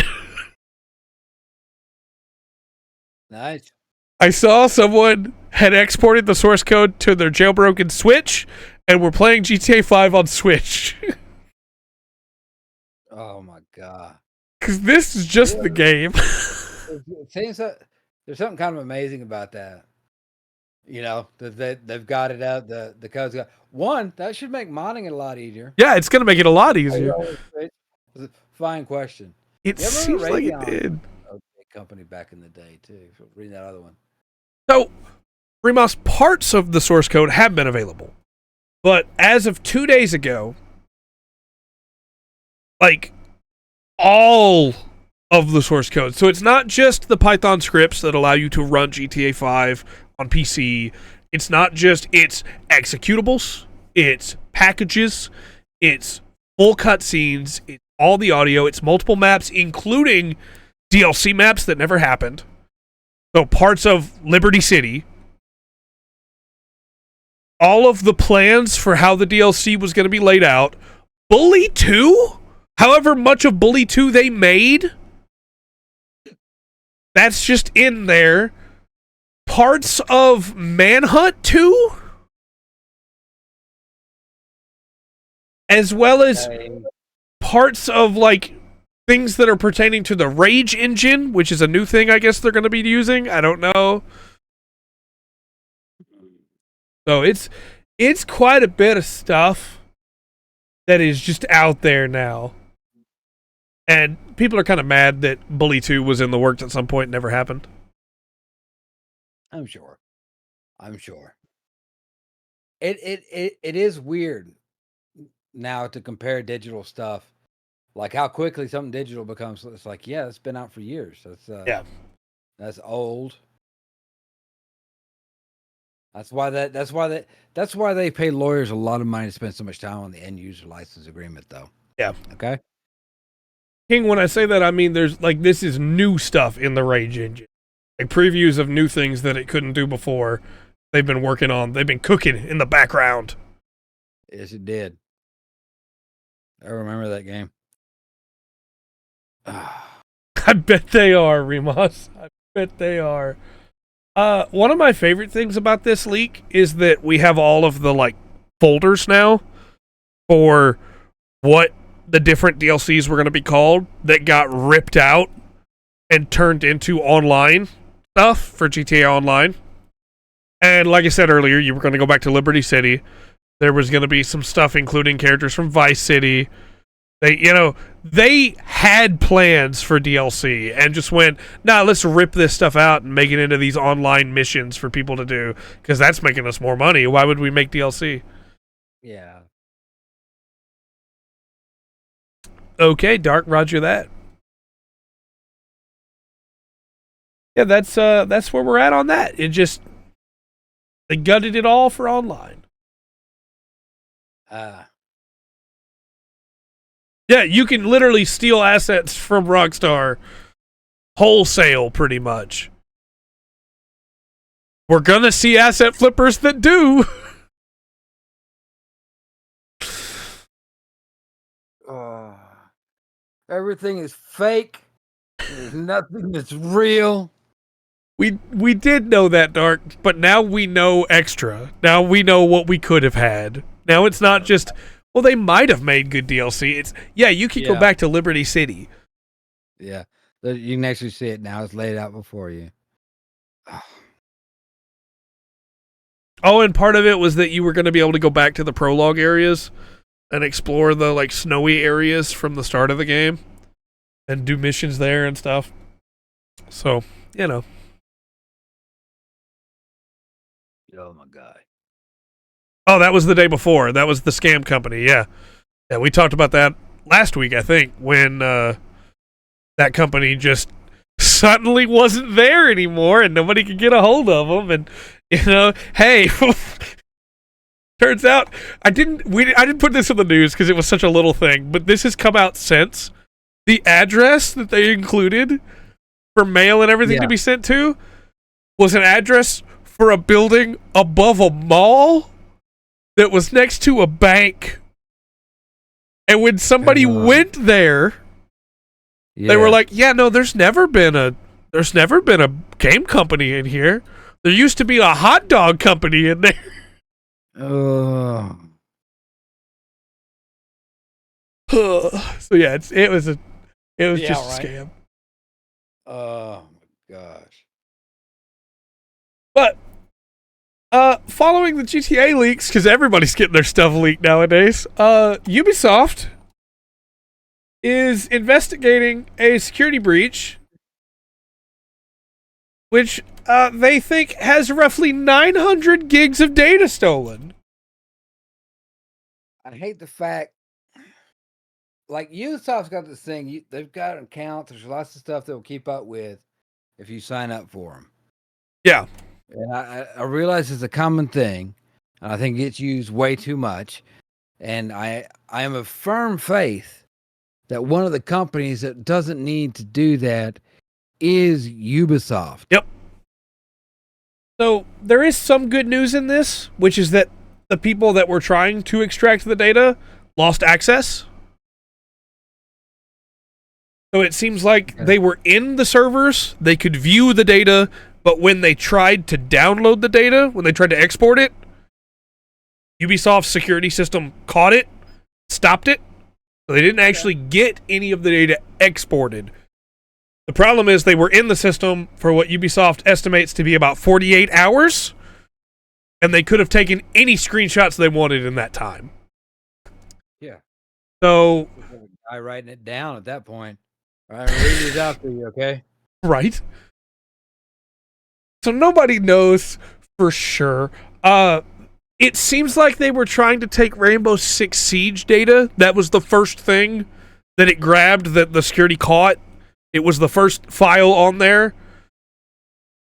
Nice. I saw someone had exported the source code to their jailbroken Switch and were playing GTA 5 on Switch. Oh my god. Because this is just the game. It seems that there's something kind of amazing about that. You know, that they've got it out. The code's got one that should make modding it a lot easier. Yeah, it's going to make it a lot easier. Fine question. It seems like it did. A company back in the day too. Reading that other one. So, Remus, parts of the source code have been available, but as of 2 days ago, like all of the source code. So it's not just the Python scripts that allow you to run GTA 5 on PC. It's not just its executables, it's packages, it's full cutscenes, it's all the audio, it's multiple maps, including DLC maps that never happened. So parts of Liberty City. All of the plans for how the DLC was going to be laid out. Bully 2? However much of Bully 2 they made, that's just in there. Parts of Manhunt 2? As well as parts of, like, things that are pertaining to the Rage engine, which is a new thing I guess they're going to be using. I don't know. So it's quite a bit of stuff that is just out there now. And people are kind of mad that Bully 2 was in the works at some point and never happened. I'm sure. I'm sure. It is weird now to compare digital stuff, like how quickly something digital becomes. It's like, yeah, it's been out for years. Yeah. That's old. That's why they pay lawyers a lot of money to spend so much time on the end user license agreement, though. Yeah. Okay. King, when I say that, I mean there's like this is new stuff in the Rage engine, like previews of new things that it couldn't do before. They've been working on. They've been cooking in the background. Yes, it did. I remember that game. I bet they are, Remus. I bet they are. One of my favorite things about this leak is that we have all of the like folders now for what the different DLCs were going to be called that got ripped out and turned into online stuff for GTA Online. And like I said earlier, you were going to go back to Liberty City. There was going to be some stuff including characters from Vice City. They had plans for DLC and just went, nah, let's rip this stuff out and make it into these online missions for people to do because that's making us more money. Why would we make DLC? Yeah. Okay, Dark, roger that. Yeah, that's where we're at on that. They gutted it all for online. Yeah, you can literally steal assets from Rockstar wholesale, pretty much. We're gonna see asset flippers that do. Everything is fake. There's nothing that's real. We did know that, Dark, but now we know extra. Now we know what we could have had. Now it's not just, well, they might have made good DLC. It's, yeah, you can go back to Liberty City. Yeah. You can actually see it now. It's laid out before you. Oh, and part of it was that you were going to be able to go back to the prologue areas and explore the like snowy areas from the start of the game and do missions there and stuff. So, Oh my god. Oh, that was the day before. That was the scam company. Yeah. Yeah, we talked about that last week, I think, when that company just suddenly wasn't there anymore and nobody could get a hold of them. And, hey, turns out I didn't put this in the news because it was such a little thing, but this has come out since. The address that they included for mail and everything to be sent to was an address for a building above a mall that was next to a bank. And when somebody went there, they were like, "Yeah, no, there's never been a game company in here. There used to be a hot dog company in there." So yeah, it was just a scam. Oh my gosh. But following the GTA leaks, because everybody's getting their stuff leaked nowadays, Ubisoft is investigating a security breach which they think has roughly 900 gigs of data stolen. I hate the fact, like, Ubisoft's got this thing. They've got accounts. There's lots of stuff they'll keep up with if you sign up for them. Yeah. And I realize it's a common thing, and I think it's used way too much. And I am of firm faith that one of the companies that doesn't need to do that is Ubisoft. Yep. So there is some good news in this, which is that the people that were trying to extract the data lost access. So it seems like they were in the servers, they could view the data, but when they tried to download the data, when they tried to export it, Ubisoft's security system caught it, stopped it, so they didn't actually get any of the data exported. The problem is they were in the system for what Ubisoft estimates to be about 48 hours, and they could have taken any screenshots they wanted in that time. Yeah. So, I writing it down at that point. All right, I'm reading it out for you, okay? Right. So nobody knows for sure. It seems like they were trying to take Rainbow Six Siege data. That was the first thing that it grabbed that the security caught. It was the first file on there.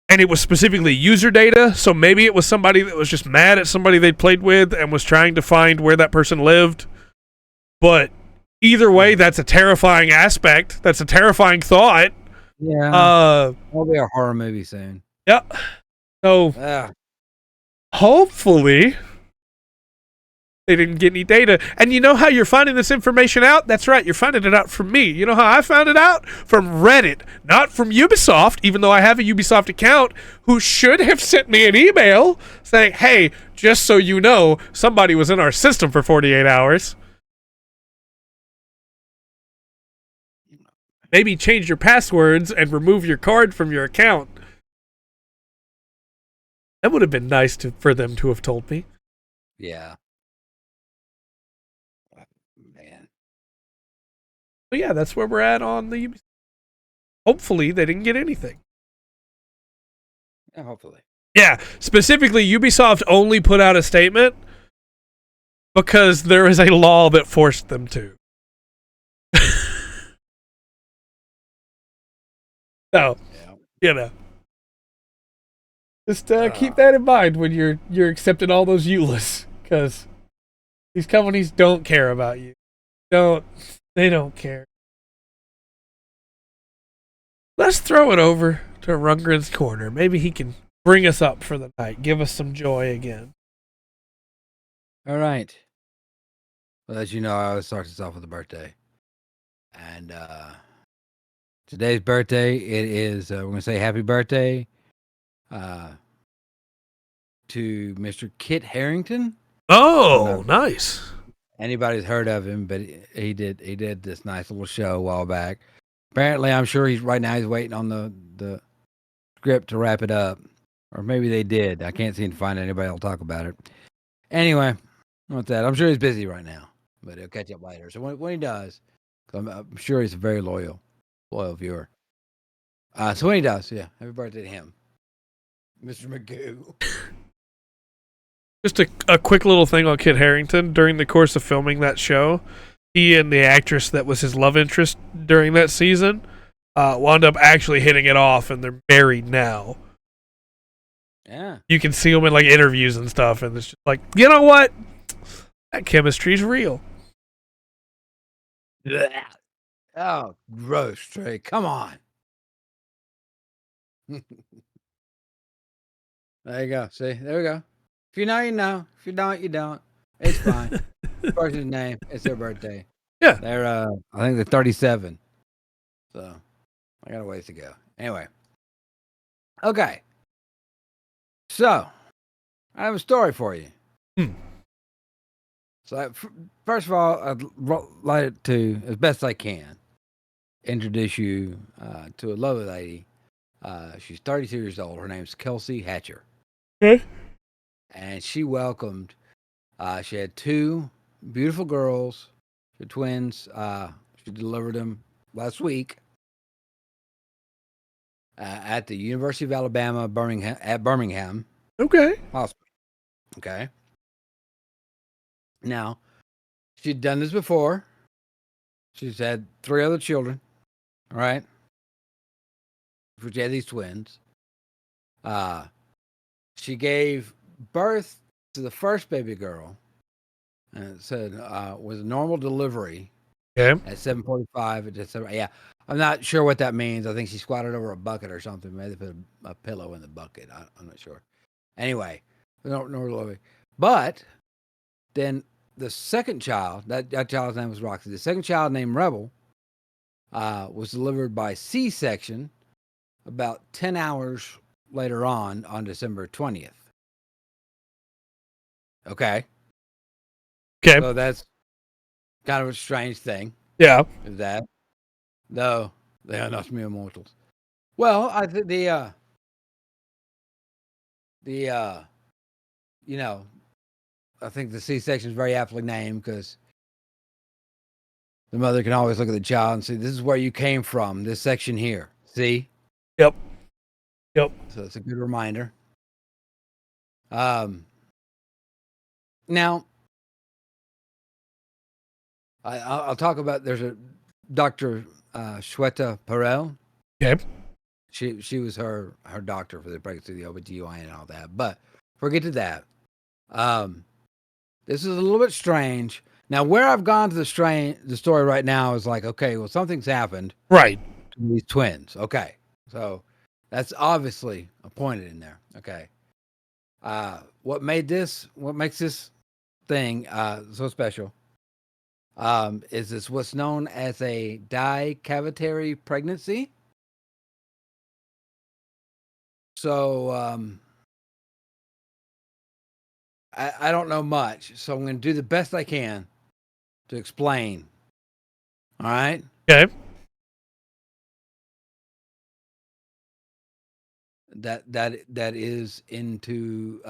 And it was specifically user data, so maybe it was somebody that was just mad at somebody they'd played with and was trying to find where that person lived. But either way, that's a terrifying aspect. That's a terrifying thought. Yeah. It'll be a horror movie soon. Yeah. So, hopefully, they didn't get any data. And you know how you're finding this information out? That's right, you're finding it out from me. You know how I found it out? From Reddit, not from Ubisoft, even though I have a Ubisoft account, who should have sent me an email saying, hey, just so you know, somebody was in our system for 48 hours. Maybe change your passwords and remove your card from your account. That would have been nice for them to have told me. Yeah. Man. But yeah, that's where we're at on the Ubisoft. Hopefully, they didn't get anything. Yeah, hopefully. Yeah, specifically, Ubisoft only put out a statement because there is a law that forced them to. So, you know. Just keep that in mind when you're accepting all those EULAs, because these companies don't care about you. They don't care. Let's throw it over to Rundgren's Corner. Maybe he can bring us up for the night, give us some joy again. All right. Well, as you know, I always start this off with a birthday. And today's birthday, it is, we're going to say happy birthday to Mr. Kit Harington. Oh, nice. Anybody's heard of him, but he did this nice little show a while back. Apparently, I'm sure he's waiting on the script to wrap it up. Or maybe they did. I can't seem to find anybody that'll talk about it. Anyway, what's that? I'm sure he's busy right now, but he'll catch up later. So when he does, I'm sure he's a very loyal viewer. So when he does, yeah, happy birthday to him, Mr. Magoo. Just a quick little thing on Kit Harington. During the course of filming that show, he and the actress that was his love interest during that season wound up actually hitting it off, and they're married now. Yeah. You can see them in like interviews and stuff, and it's just like, you know what? That chemistry's real. Oh, gross, Trey. Come on. There you go. See, there we go. If you know, you know. If you don't, you don't. It's fine. Person's name. It's their birthday. Yeah. They're I think they're 37. So I got a ways to go. Anyway. Okay. So I have a story for you. So first of all, I'd like to, as best I can, introduce you to a lovely lady. She's 32 years old. Her name's Kelsey Hatcher. Okay. And she welcomed, she had two beautiful girls, the twins. She delivered them last week at the University of Alabama, Birmingham. Okay. Hospital. Okay. Now, she'd done this before. She's had 3 other children. All right. She had these twins. She gave birth to the first baby girl, and it said was a normal delivery. Okay. At 7:45 at December. Yeah, I'm not sure what that means. I think she squatted over a bucket or something. Maybe they put a pillow in the bucket. I'm not sure. Anyway, normal delivery. But then the second child, that child's name was Roxy. The second child, named Rebel, was delivered by C-section about 10 hours later on December 20th. Okay. So that's kind of a strange thing. Yeah. Is that? No, they are not mere mortals. Well, I think I think the C-section is very aptly named because the mother can always look at the child and say, "This is where you came from. This section here. See?" Yep. Yep. So it's a good reminder. Now, I'll talk about. There's a Dr. Shweta Perel. Okay. She was her doctor for the pregnancy, the OBGYN, and all that. But forget to that. This is a little bit strange. Now, where I've gone to the story right now is like, okay, well, something's happened Right. to these twins. Okay, so that's obviously pointed in there. Okay, what makes this thing so special is this what's known as a dicavitary pregnancy. So I don't know much, so I'm going to do the best I can to explain. All right. Okay. That is into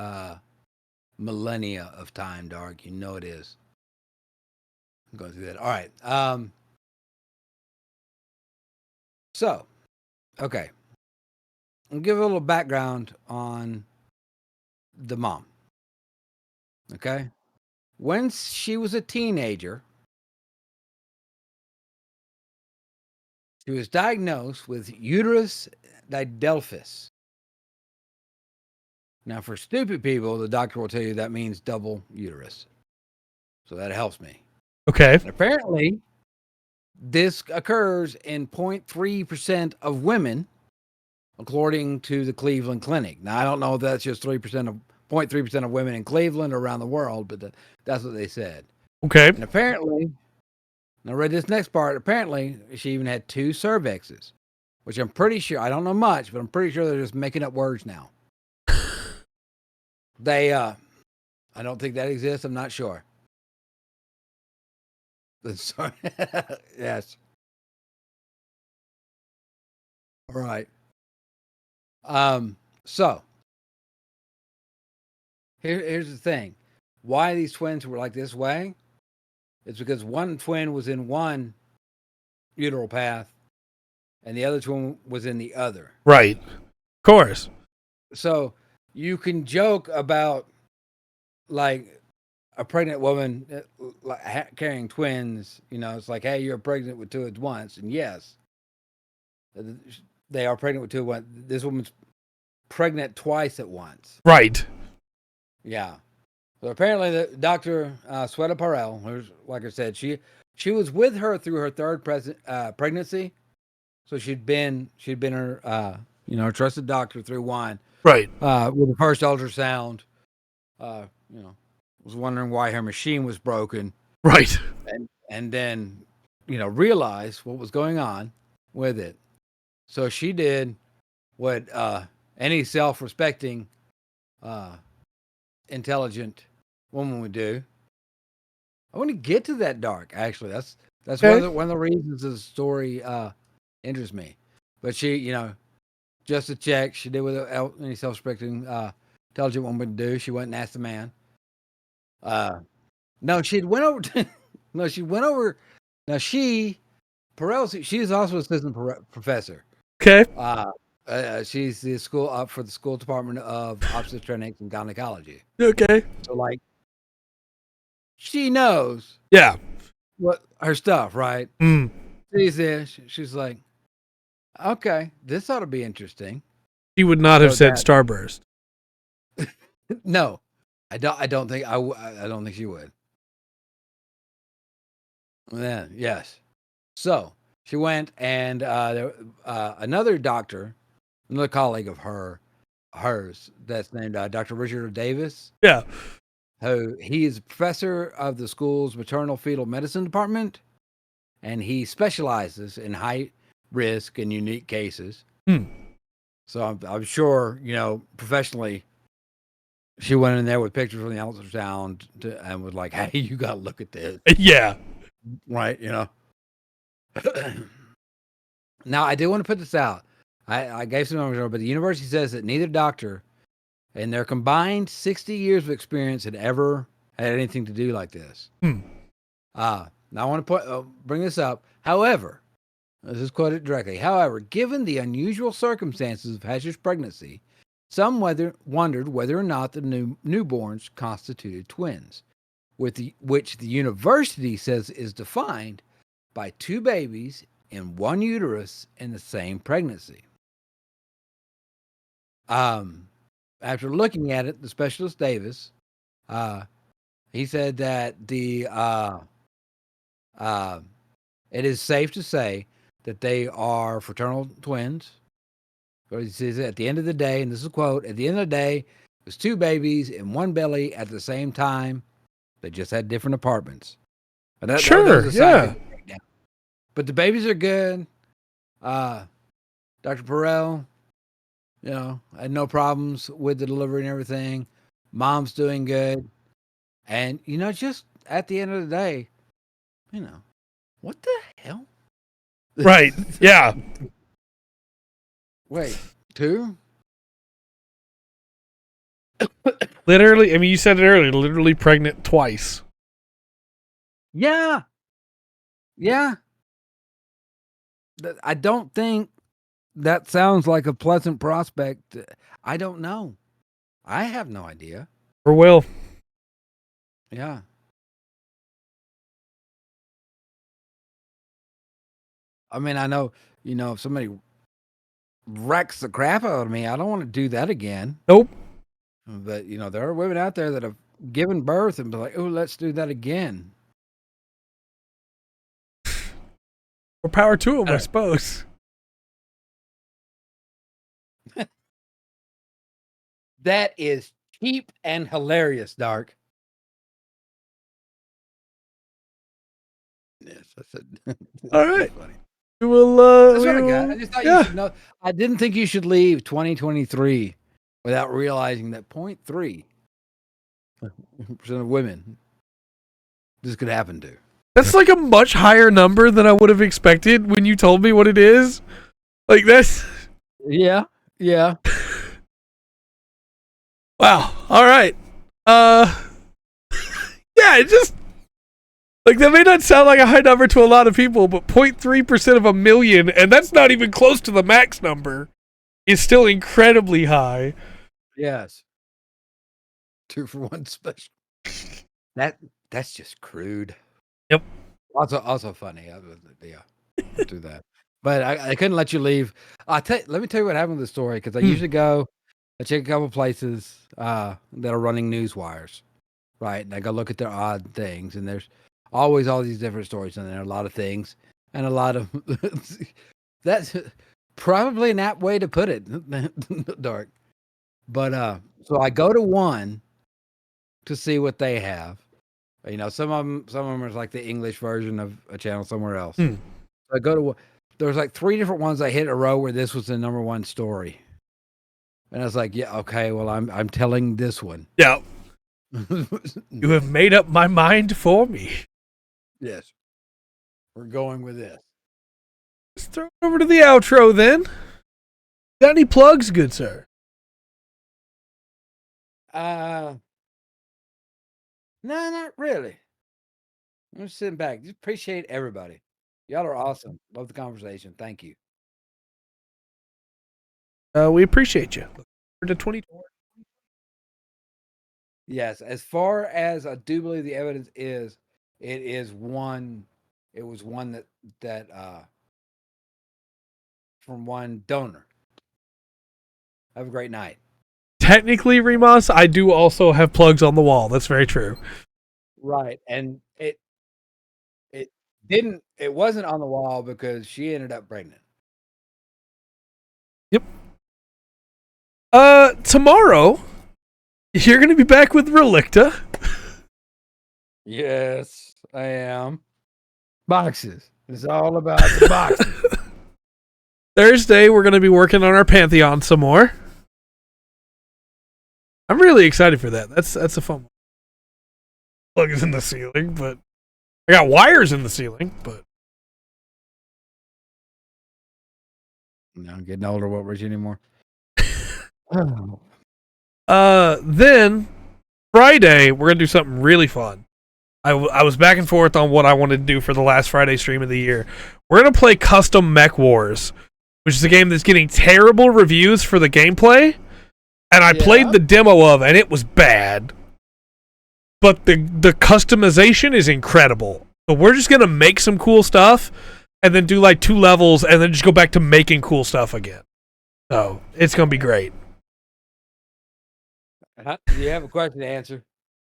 millennia of time, Dark. You know it is. I'm going through that. All right. So, okay. I'll give a little background on the mom. Okay. When she was a teenager, she was diagnosed with uterus didelphys. Now, for stupid people, the doctor will tell you that means double uterus. So that helps me. Okay. And apparently, this occurs in 0.3% of women, according to the Cleveland Clinic. Now, I don't know if that's just 0.3% of women in Cleveland or around the world, but that's what they said. Okay. And apparently, and I read this next part, apparently she even had 2 cervixes, which I'm pretty sure, I don't know much, but I'm pretty sure they're just making up words now. I don't think that exists. I'm not sure. Sorry. Yes. All right. So here's the thing. Why these twins were like this way? It's because one twin was in one uteral path and the other twin was in the other. Right. Of course. So you can joke about like a pregnant woman carrying twins. You know, it's like, hey, you're pregnant with 2 at once. And yes, they are pregnant with 2 at once. This woman's pregnant twice at once. Right. Yeah. So apparently, the Dr. Sweta Parel, who's, like I said, she was with her through her 3rd pregnancy. So she'd been her her trusted doctor through one. Right. With the first ultrasound, was wondering why her machine was broken. Right. And then, realized what was going on with it. So she did what any self-respecting, intelligent woman would do. I want to get to that, Dark. Actually, that's Okay. one of the reasons the story interests me. But she, just to check, she did what any self-respecting, intelligent woman would do. She went and asked the man. No, she went over. No, she went over. Now Perel, she's also assistant professor. Okay. She's the school for the school department of obstetrics and gynecology. Okay. So like, she knows Yeah. what her stuff, right? Mm. She's there. She's like, okay, this ought to be interesting. He would not have So said Starburst. No, I don't think I don't think she would. Then yes, so she went and another doctor, another colleague of hers that's named Dr. Richard Davis. Yeah. Who he is a professor of the school's maternal fetal medicine department, and he specializes in high risk and unique cases. So I'm sure, professionally, she went in there with pictures from the ultrasound and was like, hey, you got to look at this. Yeah. Right, Now, I do want to put this out. I gave some numbers, but the university says that neither doctor in their combined 60 years of experience had ever had anything to do like this. Now, I want to bring this up. However, This is quoted directly. However, given the unusual circumstances of Hesher's pregnancy, some wondered whether or not the newborns constituted twins, which the university says is defined by two babies in one uterus in the same pregnancy. After looking at it, the specialist Davis, he said that it is safe to say that they are fraternal twins. But he says at the end of the day, and this is a quote, at the end of the day, it was two babies in one belly at the same time. They just had different apartments. And Sure, yeah. But the babies are good. Dr. Perel, had no problems with the delivery and everything. Mom's doing good. And, just at the end of the day, what the hell? Right, yeah. Wait, two? Literally, I mean, you said it earlier, literally pregnant twice. Yeah. Yeah. I don't think that sounds like a pleasant prospect. I don't know. I have no idea. Or will. Yeah. I mean, I know, if somebody wrecks the crap out of me, I don't want to do that again. Nope. But, there are women out there that have given birth and be like, oh, let's do that again. More power to them, I suppose. That is cheap and hilarious, Dark. Yes, that's it. All right. Funny. We will. That's what I got. I just thought you should know. I didn't think you should leave 2023 without realizing that 0.3% of women this could happen to. That's like a much higher number than I would have expected when you told me what it is. Like that's. Yeah. Yeah. Wow. All right. Yeah, it just like that may not sound like a high number to a lot of people, but 0.3% of a million, and that's not even close to the max number, is still incredibly high. Yes. 2 for 1 special. That's just crude. Yep. Also funny. Yeah. Do that. But I couldn't let you leave. Let me tell you what happened with the story, because I usually go. I check a couple places that are running news wires, right? And I go look at their odd things, and there's always all these different stories, and there are a lot of things, and a lot of that's probably an apt way to put it, Dark. But so I go to one to see what they have. Some of them are like the English version of a channel somewhere else. So I go to. There's like 3 different ones I hit in a row where this was the number 1 story. And I was like, yeah, okay, well, I'm telling this one. Yeah. You have made up my mind for me. Yes. We're going with this. Let's throw it over to the outro then. Got any plugs, good sir? No, not really. I'm just sitting back. Just appreciate everybody. Y'all are awesome. Love the conversation. Thank you. We appreciate you. Look forward to 2020. Yes, as far as I do believe the evidence is, it was one that from one donor. Have a great night. Technically, Remas, I do also have plugs on the wall. That's very true. Right, and it wasn't on the wall because she ended up pregnant. Yep. Tomorrow, you're going to be back with Relicta. Yes, I am. Boxes. It's all about the boxes. Thursday, we're going to be working on our Pantheon some more. I'm really excited for that. That's a fun one. Plug is in the ceiling, but I got wires in the ceiling, but No, I'm getting older. Won't reach anymore. Then Friday we're gonna do something really fun. I was back and forth on what I wanted to do for the last Friday stream of the year. We're going to play Custom Mech Wars, which is a game that's getting terrible reviews for the gameplay. And I played the demo of, and it was bad. But the customization is incredible. So we're just going to make some cool stuff, and then do like 2 levels, and then just go back to making cool stuff again. So it's going to be great. Do you have a question to answer?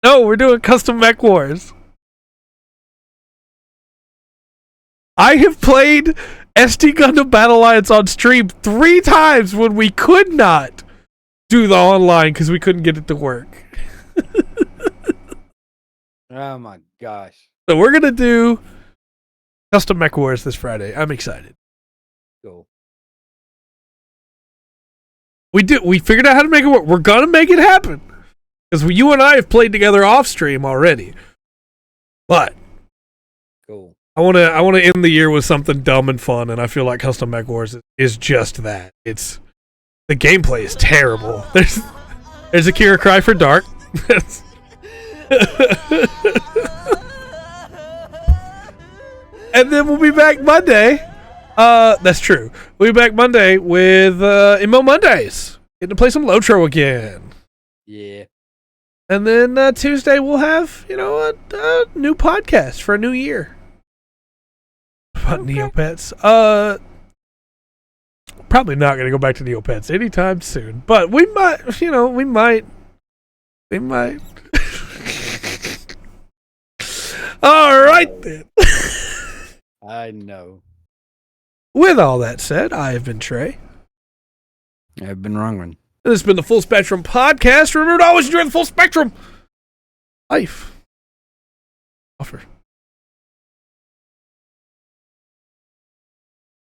No, we're doing Custom Mech Wars. I have played SD Gundam Battle Alliance on stream 3 times when we could not do the online because we couldn't get it to work. Oh my gosh. So we're going to do Custom Mech Wars this Friday. I'm excited. Cool. We figured out how to make it work. We're going to make it happen. Because you and I have played together off stream already. But Cool. I want to end the year with something dumb and fun, and I feel like Custom Mech Wars is just that. The gameplay is terrible. There's a Kira cry for Dark. And then we'll be back Monday. That's true. We'll be back Monday with MO Mondays. Getting to play some Lotro again. Yeah. And then Tuesday we'll have, a new podcast for a new year. About Neopets. Probably not going to go back to Neopets anytime soon. But we might, we might. All right then. I know. With all that said, I have been Trey. I've been wrong one. And this has been the Full Spectrum Podcast. Remember to always enjoy the full spectrum life offer.